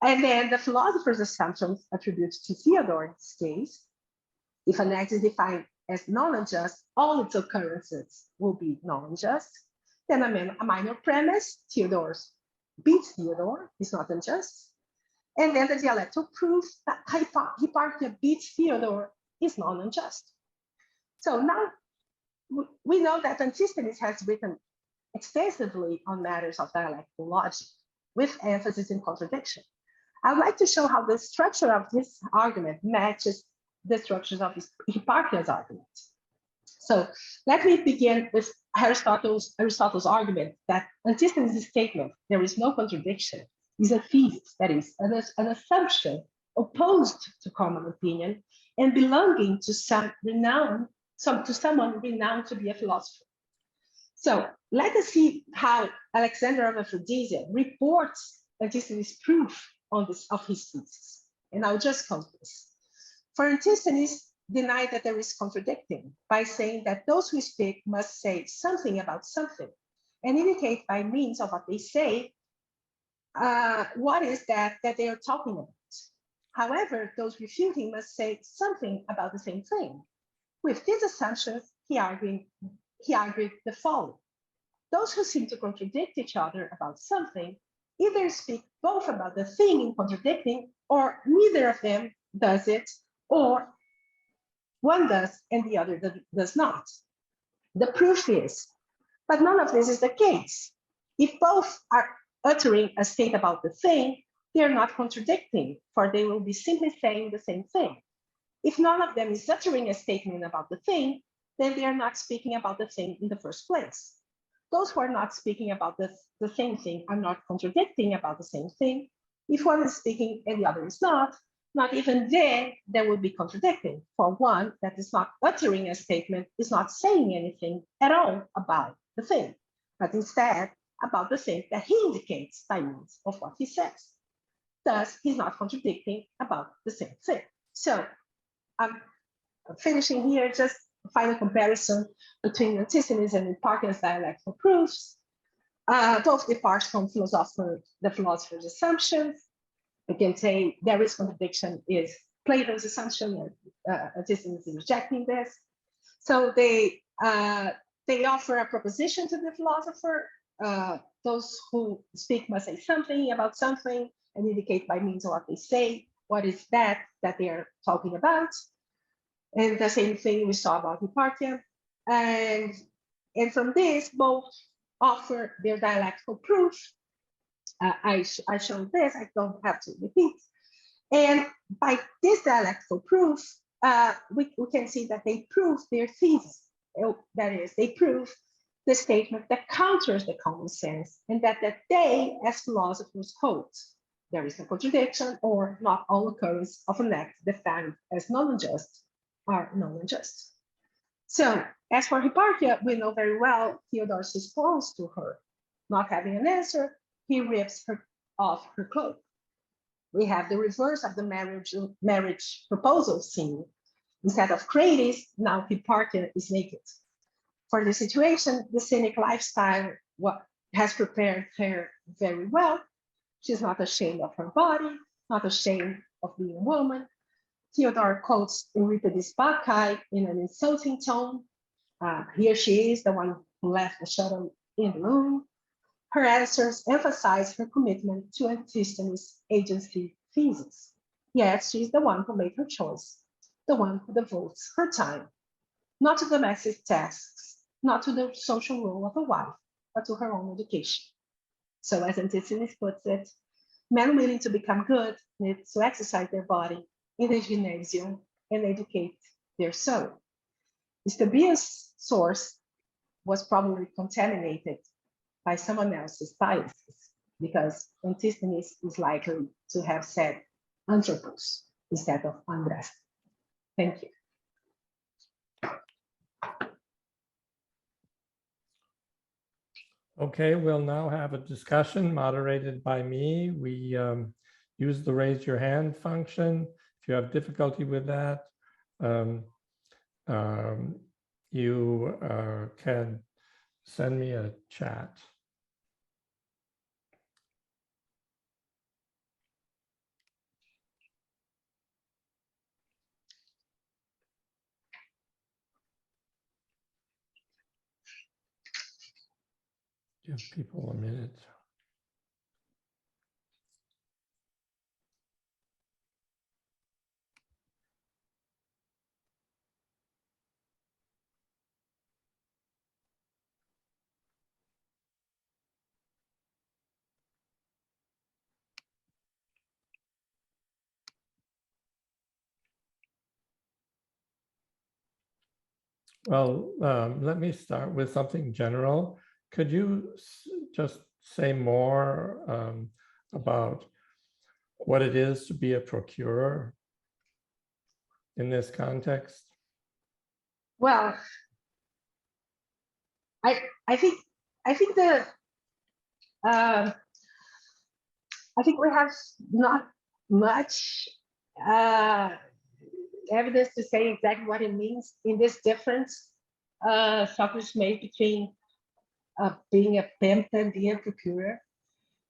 and then the philosopher's assumptions attributed to Theodore in this case. If an act is defined as non-unjust, all its occurrences will be non-unjust. Then a minor premise, Theodore beats Theodore, is not unjust. And then the dialectical proof that Hipparchia beats Theodore is non-unjust. So now we know that Antisthenes has written extensively on matters of dialectical logic, with emphasis in contradiction. I would like to show how the structure of this argument matches the structures of Hipparchia's argument. So let me begin with Aristotle's argument that Antisthenes' statement, there is no contradiction, is a thesis, that is, an assumption opposed to common opinion and belonging to someone renowned to be a philosopher. So let us see how Alexander of Aphrodisia reports Antisthenes' proof of his thesis. And I'll just quote this. For Antisthenes denied that there is contradicting by saying that those who speak must say something about something and indicate by means of what they say what is that they are talking about. However, those refuting must say something about the same thing. With these assumptions, he argued the following. Those who seem to contradict each other about something either speak both about the thing in contradicting, or neither of them does it, or one does and the other does not. The proof is, but none of this is the case. If both are uttering a state about the thing, they are not contradicting, for they will be simply saying the same thing. If none of them is uttering a statement about the thing, then they are not speaking about the thing in the first place. Those who are not speaking about the same thing are not contradicting about the same thing. If one is speaking and the other is not even then there would be contradicting. For one that is not uttering a statement is not saying anything at all about the thing, but instead about the thing that he indicates by means of what he says. Thus, he's not contradicting about the same thing. So I'm finishing here, just a final comparison between Antisthenes and Hipparchia's dialectical proofs. Both depart from the philosopher's assumptions. We can say there is contradiction is Plato's assumption, and Antisthenes is rejecting this. So they offer a proposition to the philosopher. Those who speak must say something about something and indicate by means of what they say what is that they are talking about. And the same thing we saw about Hipparchia. And from this, both offer their dialectical proof. I showed this, I don't have to repeat. And by this dialectical proof, we can see that they prove their thesis. That is, they prove the statement that counters the common sense, and that they, as philosophers, hold. There is no contradiction, or not all occurrence of an act defined as non-unjust are non-unjust. So, as for Hipparchia, we know very well Theodore's response to her. Not having an answer, he rips her off her cloak. We have the reverse of the marriage proposal scene. Instead of Crates, now Hipparchia is naked. For the situation, the cynic lifestyle has prepared her very well. She's not ashamed of her body, not ashamed of being a woman. Theodore quotes Euripides' Bacchae in an insulting tone. Here she is, the one who left the shuttle in the room. Her answers emphasize her commitment to Antisthenes' agency thesis. Yet she's the one who made her choice, the one who devotes her time, not to domestic tasks, not to the social role of a wife, but to her own education. So as Antisthenes puts it, men willing to become good need to exercise their body in the gymnasium and educate their soul. Stabia's source was probably contaminated by someone else's biases, because Antisthenes is likely to have said anthropos instead of andras. Thank you. Okay, we'll now have a discussion moderated by me. We use the raise your hand function. If you have difficulty with that, you can send me a chat. Give people a minute. Well, let me start with something general. Could you just say more about what it is to be a procurer in this context? Well, I think the I think we have not much evidence to say exactly what it means in this difference Socrates made between being a pimp and being a procurer.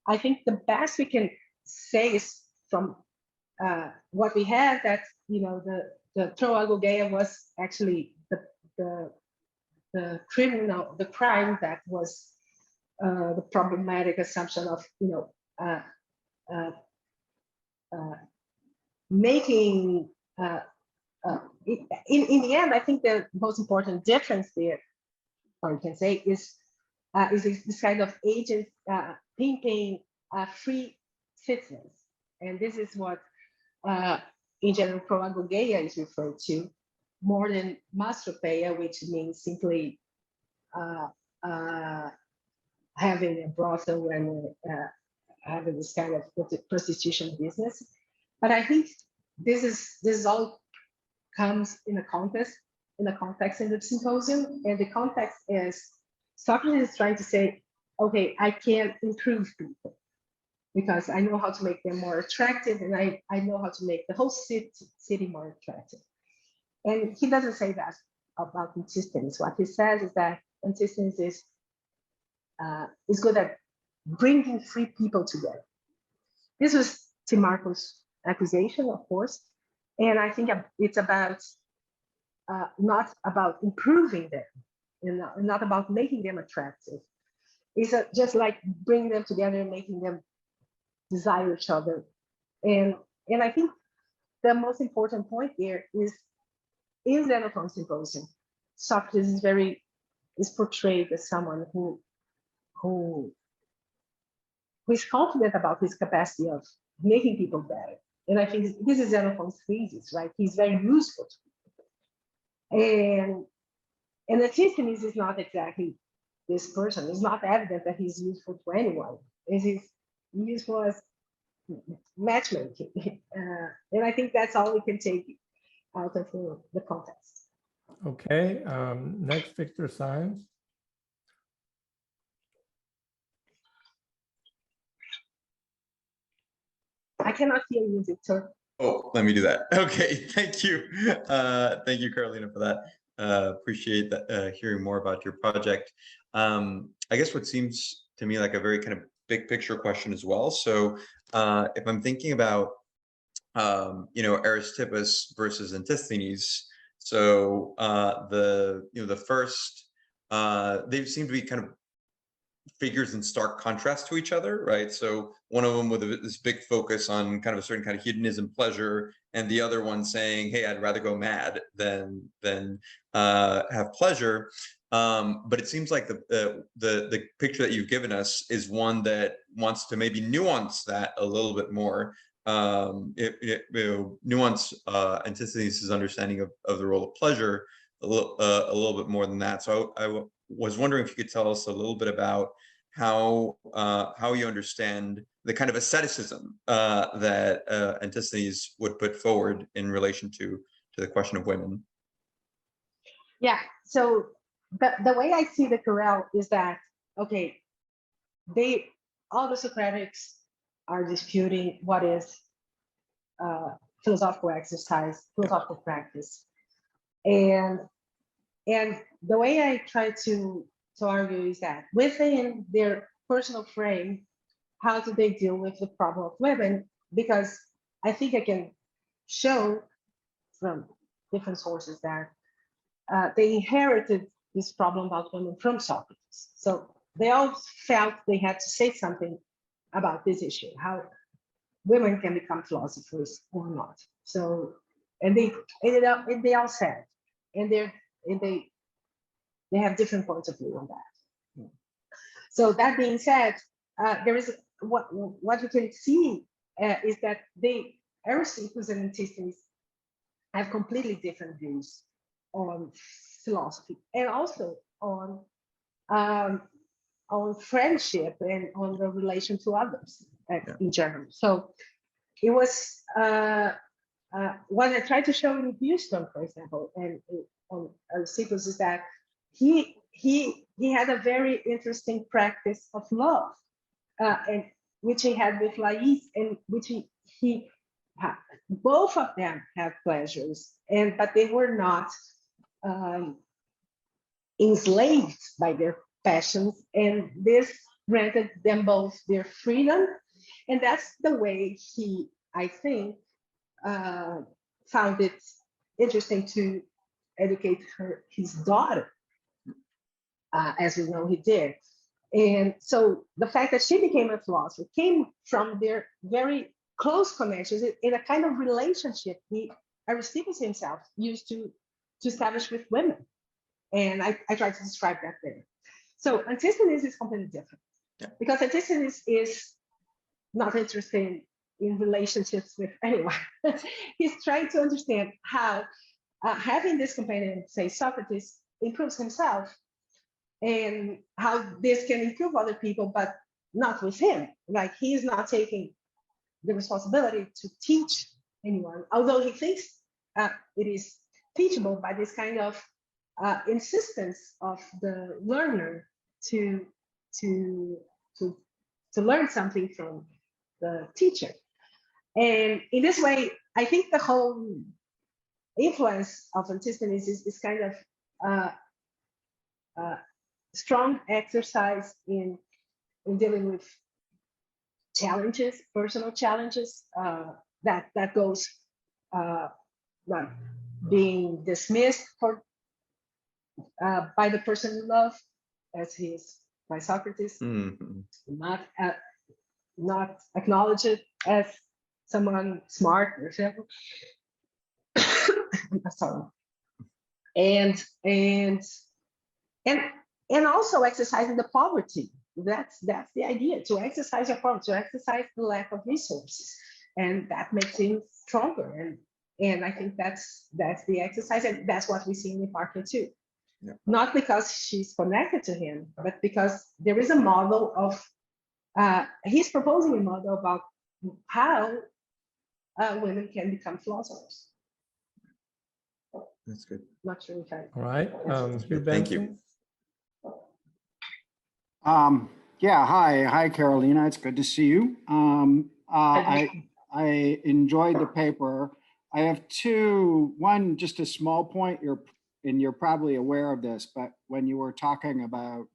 I think the best we can say is from what we have, that the proagogeia was actually the criminal, the crime that was the problematic assumption of making in the end. I think the most important difference there, or you can say, is this kind of agent pimping free citizens, and this is what in general proagogeia is referred to, more than mastropeia, which means simply having a brothel and having this kind of prostitution business. But I think this all comes in a context in the Symposium, and the context is Socrates is trying to say, okay, I can improve people because I know how to make them more attractive, and I know how to make the whole city more attractive. And he doesn't say that about Antisthenes. What he says is that Antisthenes is good at bringing free people together. This was Timarchus' accusation, of course, and I think it's about not about improving them, and not about making them attractive. It's just like bringing them together and making them desire each other. And I think the most important point here is in Xenophon's Symposium, Socrates is portrayed as someone who is confident about his capacity of making people better. And I think this is Xenophon's thesis, right? He's very useful to people. And Antisthenes is not exactly this person. It's not evident that he's useful to anyone. He's useful as matchmaking. And I think that's all we can take out of the context. Okay, next, Victor Science. I cannot hear you, Victor. Oh, let me do that. Okay, thank you. Thank you, Carolina, for that. Appreciate that, hearing more about your project. I guess what seems to me like a very kind of big picture question as well. So if I'm thinking about, Aristippus versus Antisthenes, so the first, they seem to be kind of figures in stark contrast to each other, right? So one of them with this big focus on kind of a certain kind of hedonism, pleasure, and the other one saying, "Hey, I'd rather go mad than have pleasure." But it seems like the picture that you've given us is one that wants to maybe nuance that a little bit more. Nuance Antisthenes' understanding of the role of pleasure a little bit more than that. So I was wondering if you could tell us a little bit about how you understand the kind of asceticism that Antisthenes would put forward in relation to the question of women. Yeah. So the way I see the Querelle is that, okay, all the Socratics are disputing what is philosophical exercise, philosophical practice, and the way I try to argue is that within their personal frame, how do they deal with the problem of women? Because I think I can show from different sources that they inherited this problem about women from Socrates. So they all felt they had to say something about this issue, how women can become philosophers or not. So, and they ended up, and they all said, and they have different points of view on that. So that being said, there is what we can see is that Aristippus and Antisthenes have completely different views on philosophy and also on friendship and on the relation to others in general. So it was what I tried to show in Houston, for example, and on Aristippus is that he had a very interesting practice of love, and which he had with Lais, and which he both of them had pleasures, but they were not enslaved by their passions, and this granted them both their freedom, and that's the way he, I think, found it interesting to educate his daughter, as we know he did. And so the fact that she became a philosopher came from their very close connections in a kind of relationship Aristippus himself used to establish with women. And I tried to describe that there. So Antisthenes is completely different, because Antisthenes is not interested in relationships with anyone. He's trying to understand how having this companion, say Socrates, improves himself, and how this can improve other people, but not with him. Like, he's not taking the responsibility to teach anyone, although he thinks it is teachable by this kind of insistence of the learner to learn something from the teacher. And in this way, I think the whole influence of Antisthenes is kind of strong exercise in dealing with challenges, personal challenges, that goes like being dismissed by the person you love, as he is by Socrates, not acknowledged as someone smart, for example. Sorry. And also exercising the poverty. That's the idea, to exercise your poverty, to exercise the lack of resources, and that makes him stronger. And I think that's the exercise, and that's what we see in Hipparchia too. Yeah. Not because she's connected to him, but because there is a model of he's proposing a model about how women can become philosophers. That's good. Not sure if I. All right. Thank you. Yeah, hi, Carolina. It's good to see you. I enjoyed the paper. I have one, just a small point. You're probably aware of this, but when you were talking about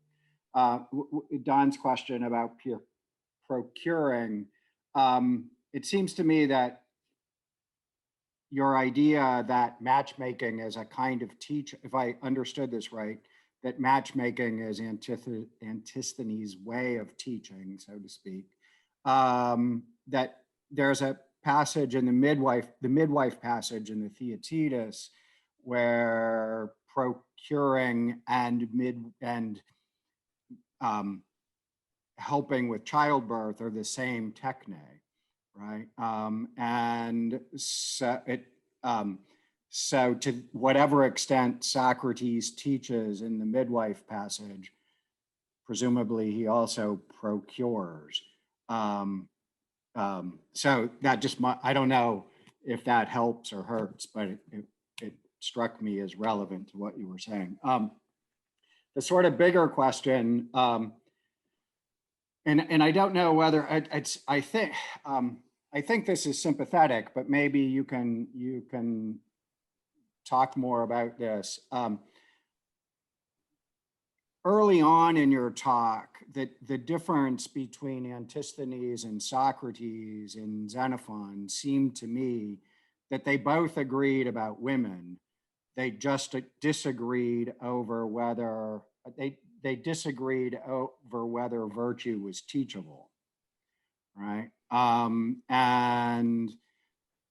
Don's question about procuring, it seems to me that your idea that matchmaking is a kind of if I understood this right, that matchmaking is Antisthenes' way of teaching, so to speak, that there's a passage in the midwife passage in the Theaetetus, where procuring and helping with childbirth are the same techne, right? And so to whatever extent Socrates teaches in the midwife passage, presumably he also procures. So that I don't know if that helps or hurts, but it struck me as relevant to what you were saying. The sort of bigger question, and I don't know whether I think this is sympathetic, but maybe you can talk more about this. Early on in your talk, the difference between Antisthenes and Socrates in Xenophon seemed to me that they both agreed about women. They just disagreed over whether virtue was teachable, right? And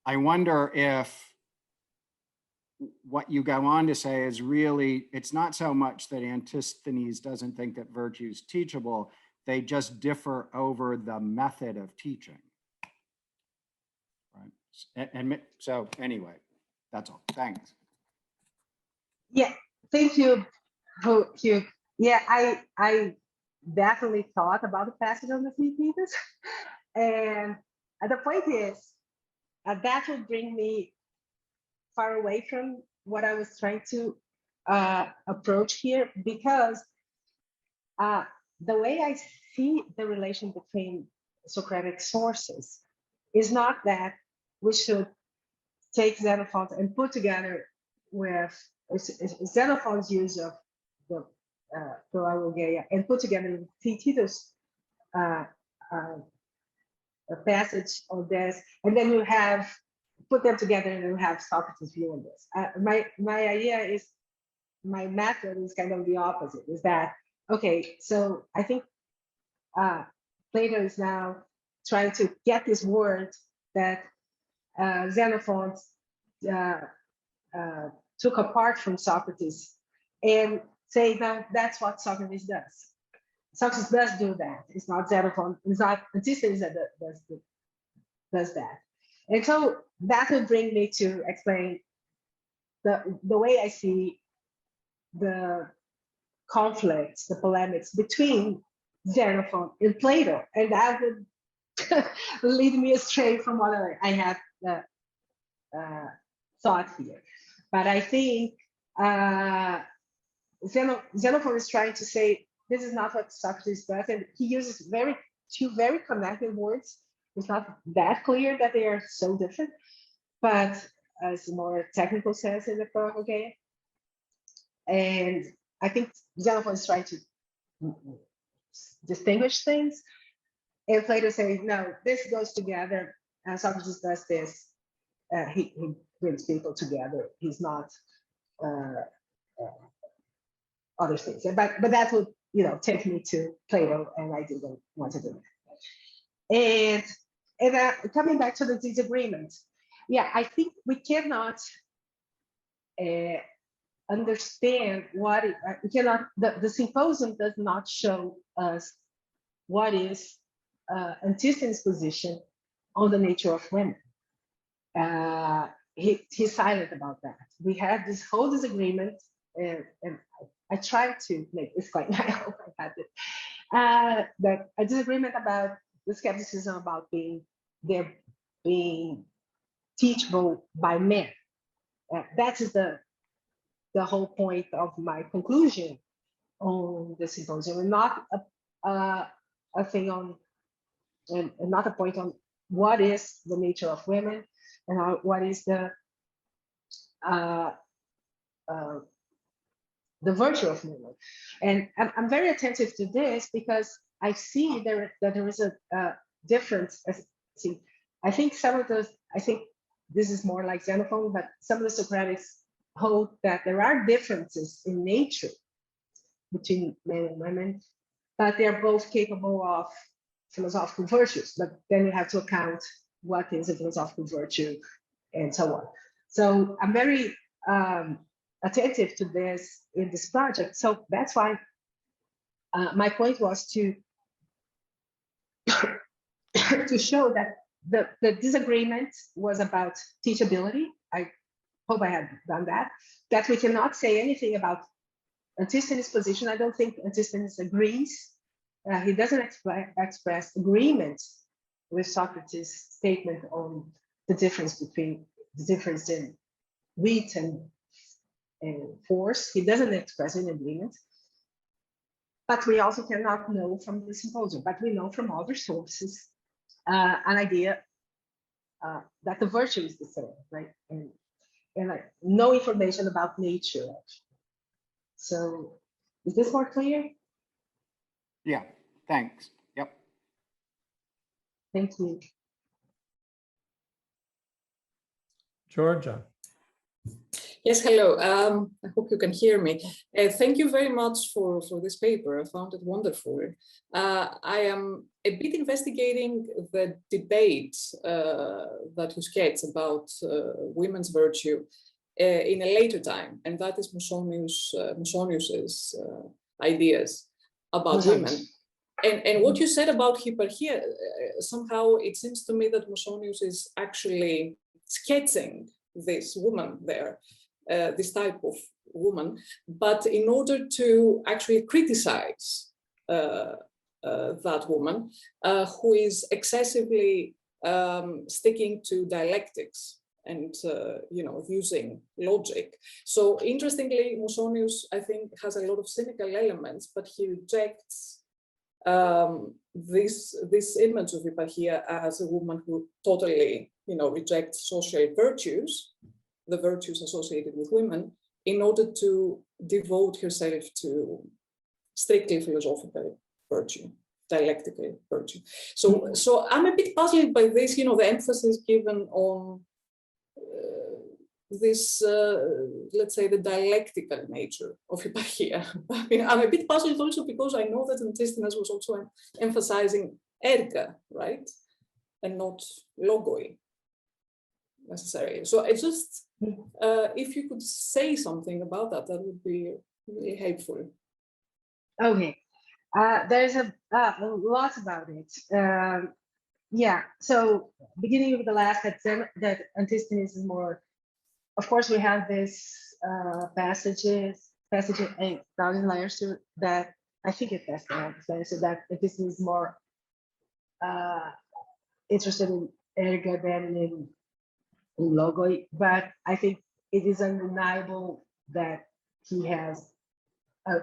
I wonder if what you go on to say is really, it's not so much that Antisthenes doesn't think that virtue is teachable, they just differ over the method of teaching, right? And so anyway, that's all, thanks. Yeah, thank you, Hugh. Yeah, I definitely thought about the passage on the Theses, and the point is that would bring me far away from what I was trying to approach here, because the way I see the relation between Socratic sources is not that we should take Xenophon and put together with Xenophon's use of the Querelle and put together with Tito's a passage on this, and then you have put them together and you have Socrates' view on this. My idea is, my method is kind of the opposite, is that, okay, so I think Plato is now trying to get this word that Xenophon took apart from Socrates and say, no, that's what Socrates does. Socrates does do that. It's not Xenophon, it's not Antisthenes that does that. And so that would bring me to explain the way I see the conflicts, the polemics between Xenophon and Plato. And that would lead me astray from what I had thought here. But I think Xenophon is trying to say, this is not what Socrates does. And he uses two very connected words. It's not that clear that they are so different, but it's a more technical sense in the Querelle. And I think Xenophon is trying to distinguish things. And Plato saying, no, this goes together. And Socrates does this. He brings people together. He's not other things. But that would, take me to Plato, and I didn't want to do that. And coming back to the disagreement, yeah, I think we cannot understand what we cannot. The Symposium does not show us what is Antisthenes' position on the nature of women. He's silent about that. We had this whole disagreement, and I tried to make this point. I hope I had it. That a disagreement about the skepticism about being teachable by men. That is the whole point of my conclusion on the Symposium, and not a thing on, and not a point on what is the nature of women and what is the virtue of women. And I'm very attentive to this because I see that there is a difference. I think some of those, I think this is more like Xenophon, but some of the Socratics hold that there are differences in nature between men and women, but they're both capable of philosophical virtues. But then you have to account what is a philosophical virtue and so on. So I'm very attentive to this in this project. So that's why my point was to to show that the disagreement was about teachability. I hope I had done that. That we cannot say anything about Antisthenes' position. I don't think Antisthenes agrees. He doesn't express agreement with Socrates' statement on the difference in wit and force. He doesn't express an agreement. But we also cannot know from the Symposium, but we know from other sources an idea that the virtue is the same, right? And like no information about nature, actually. So is this more clear? Yeah, thanks. Yep. Thank you. Georgia. Yes, hello. I hope you can hear me. Thank you very much for this paper. I found it wonderful. I am a bit investigating the debate that you sketched about women's virtue in a later time, and that is Musonius's ideas about women. And what you said about Hipparchia, somehow it seems to me that Musonius is actually sketching this woman there, this type of woman, but in order to actually criticize that woman who is excessively sticking to dialectics and using logic. So interestingly, Musonius, I think, has a lot of cynical elements, but he rejects this image of Hipparchia as a woman who totally rejects social virtues, the virtues associated with women, in order to devote herself to strictly philosophical virtue, dialectical virtue. So I'm a bit puzzled by this, the emphasis given on this, let's say, the dialectical nature of Hipparchia. I mean, I'm a bit puzzled also because I know that Antisthenes was also emphasizing erga, right? And not logoi necessarily. So I just, if you could say something about that, that would be really helpful. Okay, there's a lot about it. Yeah, so beginning with the last, that Antisthenes is more, of course, we have this passage in 8,000 layers to that. I think it has so that Antisthenes is more interested in erga than in logoi, but I think it is undeniable that he has a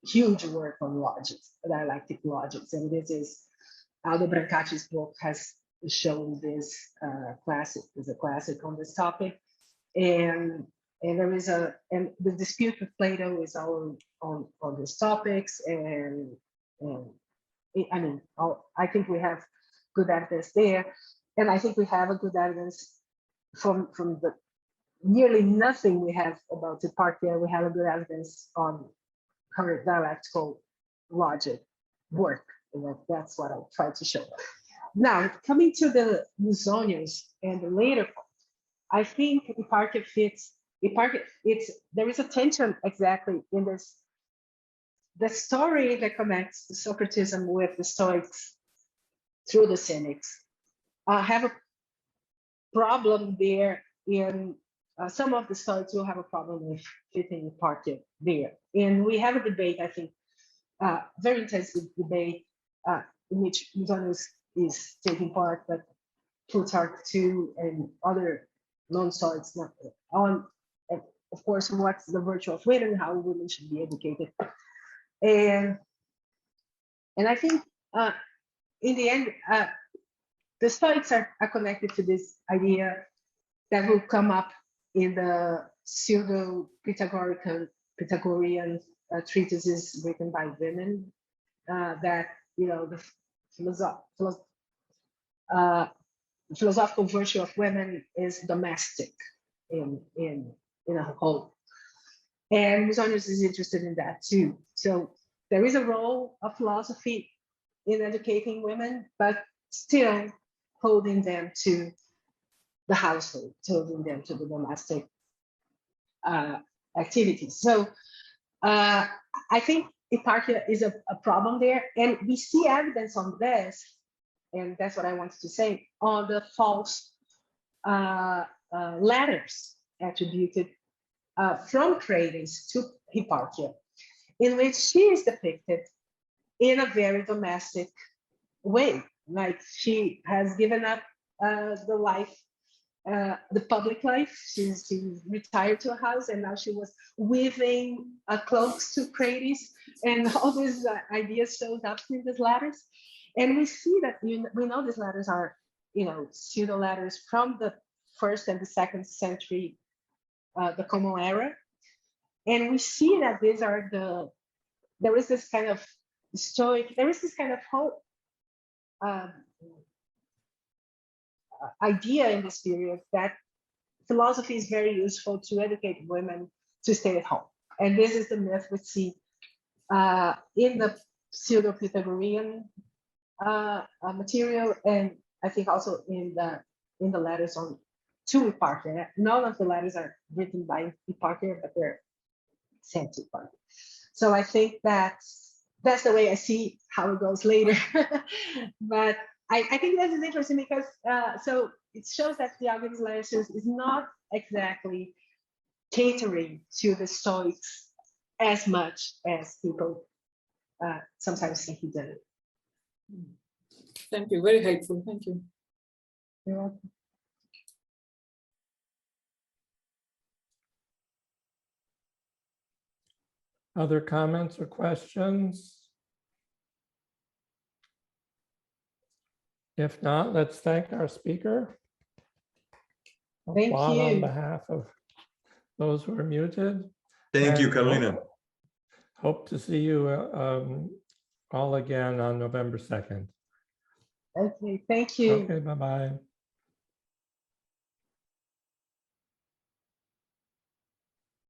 huge work on logics, dialectic logics, and this is Aldo Brancati's book has shown this is a classic on this topic, and there is and the dispute with Plato is all on these topics, and I mean, I think we have good evidence there, and I think we have a good evidence from the nearly nothing we have about Hipparchia. We have a good evidence on her dialectical logic work, and that's what I'll try to show. Now, coming to the Musonius and the later part, I think Hipparchia fits. There is a tension exactly in this. The story that connects the Socratism with the Stoics through the Cynics have a problem there. In some of the Stoics will have a problem with fitting Hipparchia there, and we have a debate. I think very intensive debate in which Musonius is taking part, but Plutarch too, and other non-Stoics on, of course, what's the virtue of women, how women should be educated, and I think in the end, the Stoics are connected to this idea that will come up in the pseudo-Pythagorean treatises written by women, that the philosophical virtue of women is domestic in a home, and Musonius is interested in that too. So there is a role of philosophy in educating women, but still holding them to the household, holding them to the domestic activities. So I think Hipparchia is a problem there, and we see evidence on this, and that's what I wanted to say, on the false letters attributed from Crates to Hipparchia, in which she is depicted in a very domestic way, like she has given up the life, the public life. She retired to a house, and now she was weaving cloaks to Crates, and all these ideas showed up in these letters. And we see that we know these letters are, pseudo letters from the 1st and the 2nd century, the Common Era, and we see that these are there is this kind of Stoic, there is this kind of whole idea in this period that philosophy is very useful to educate women to stay at home, and this is the myth we see in the pseudo-Pythagorean material, and I think also in the letters on to Hipparchia. None of the letters are written by Hipparchia, but they're sent to Hipparchia. So I think that's the way I see how it goes later. But I think this is interesting because so it shows that Diogenes Laertius is not exactly catering to the Stoics as much as people sometimes think he did. Thank you, very helpful, thank you. You're welcome. Other comments or questions? If not, let's thank our speaker. Thank Applaud on you. behalf of those who are muted. Thank you, And Carolina. Hope to see you all again on November 2nd. Okay, thank you. Okay, bye-bye.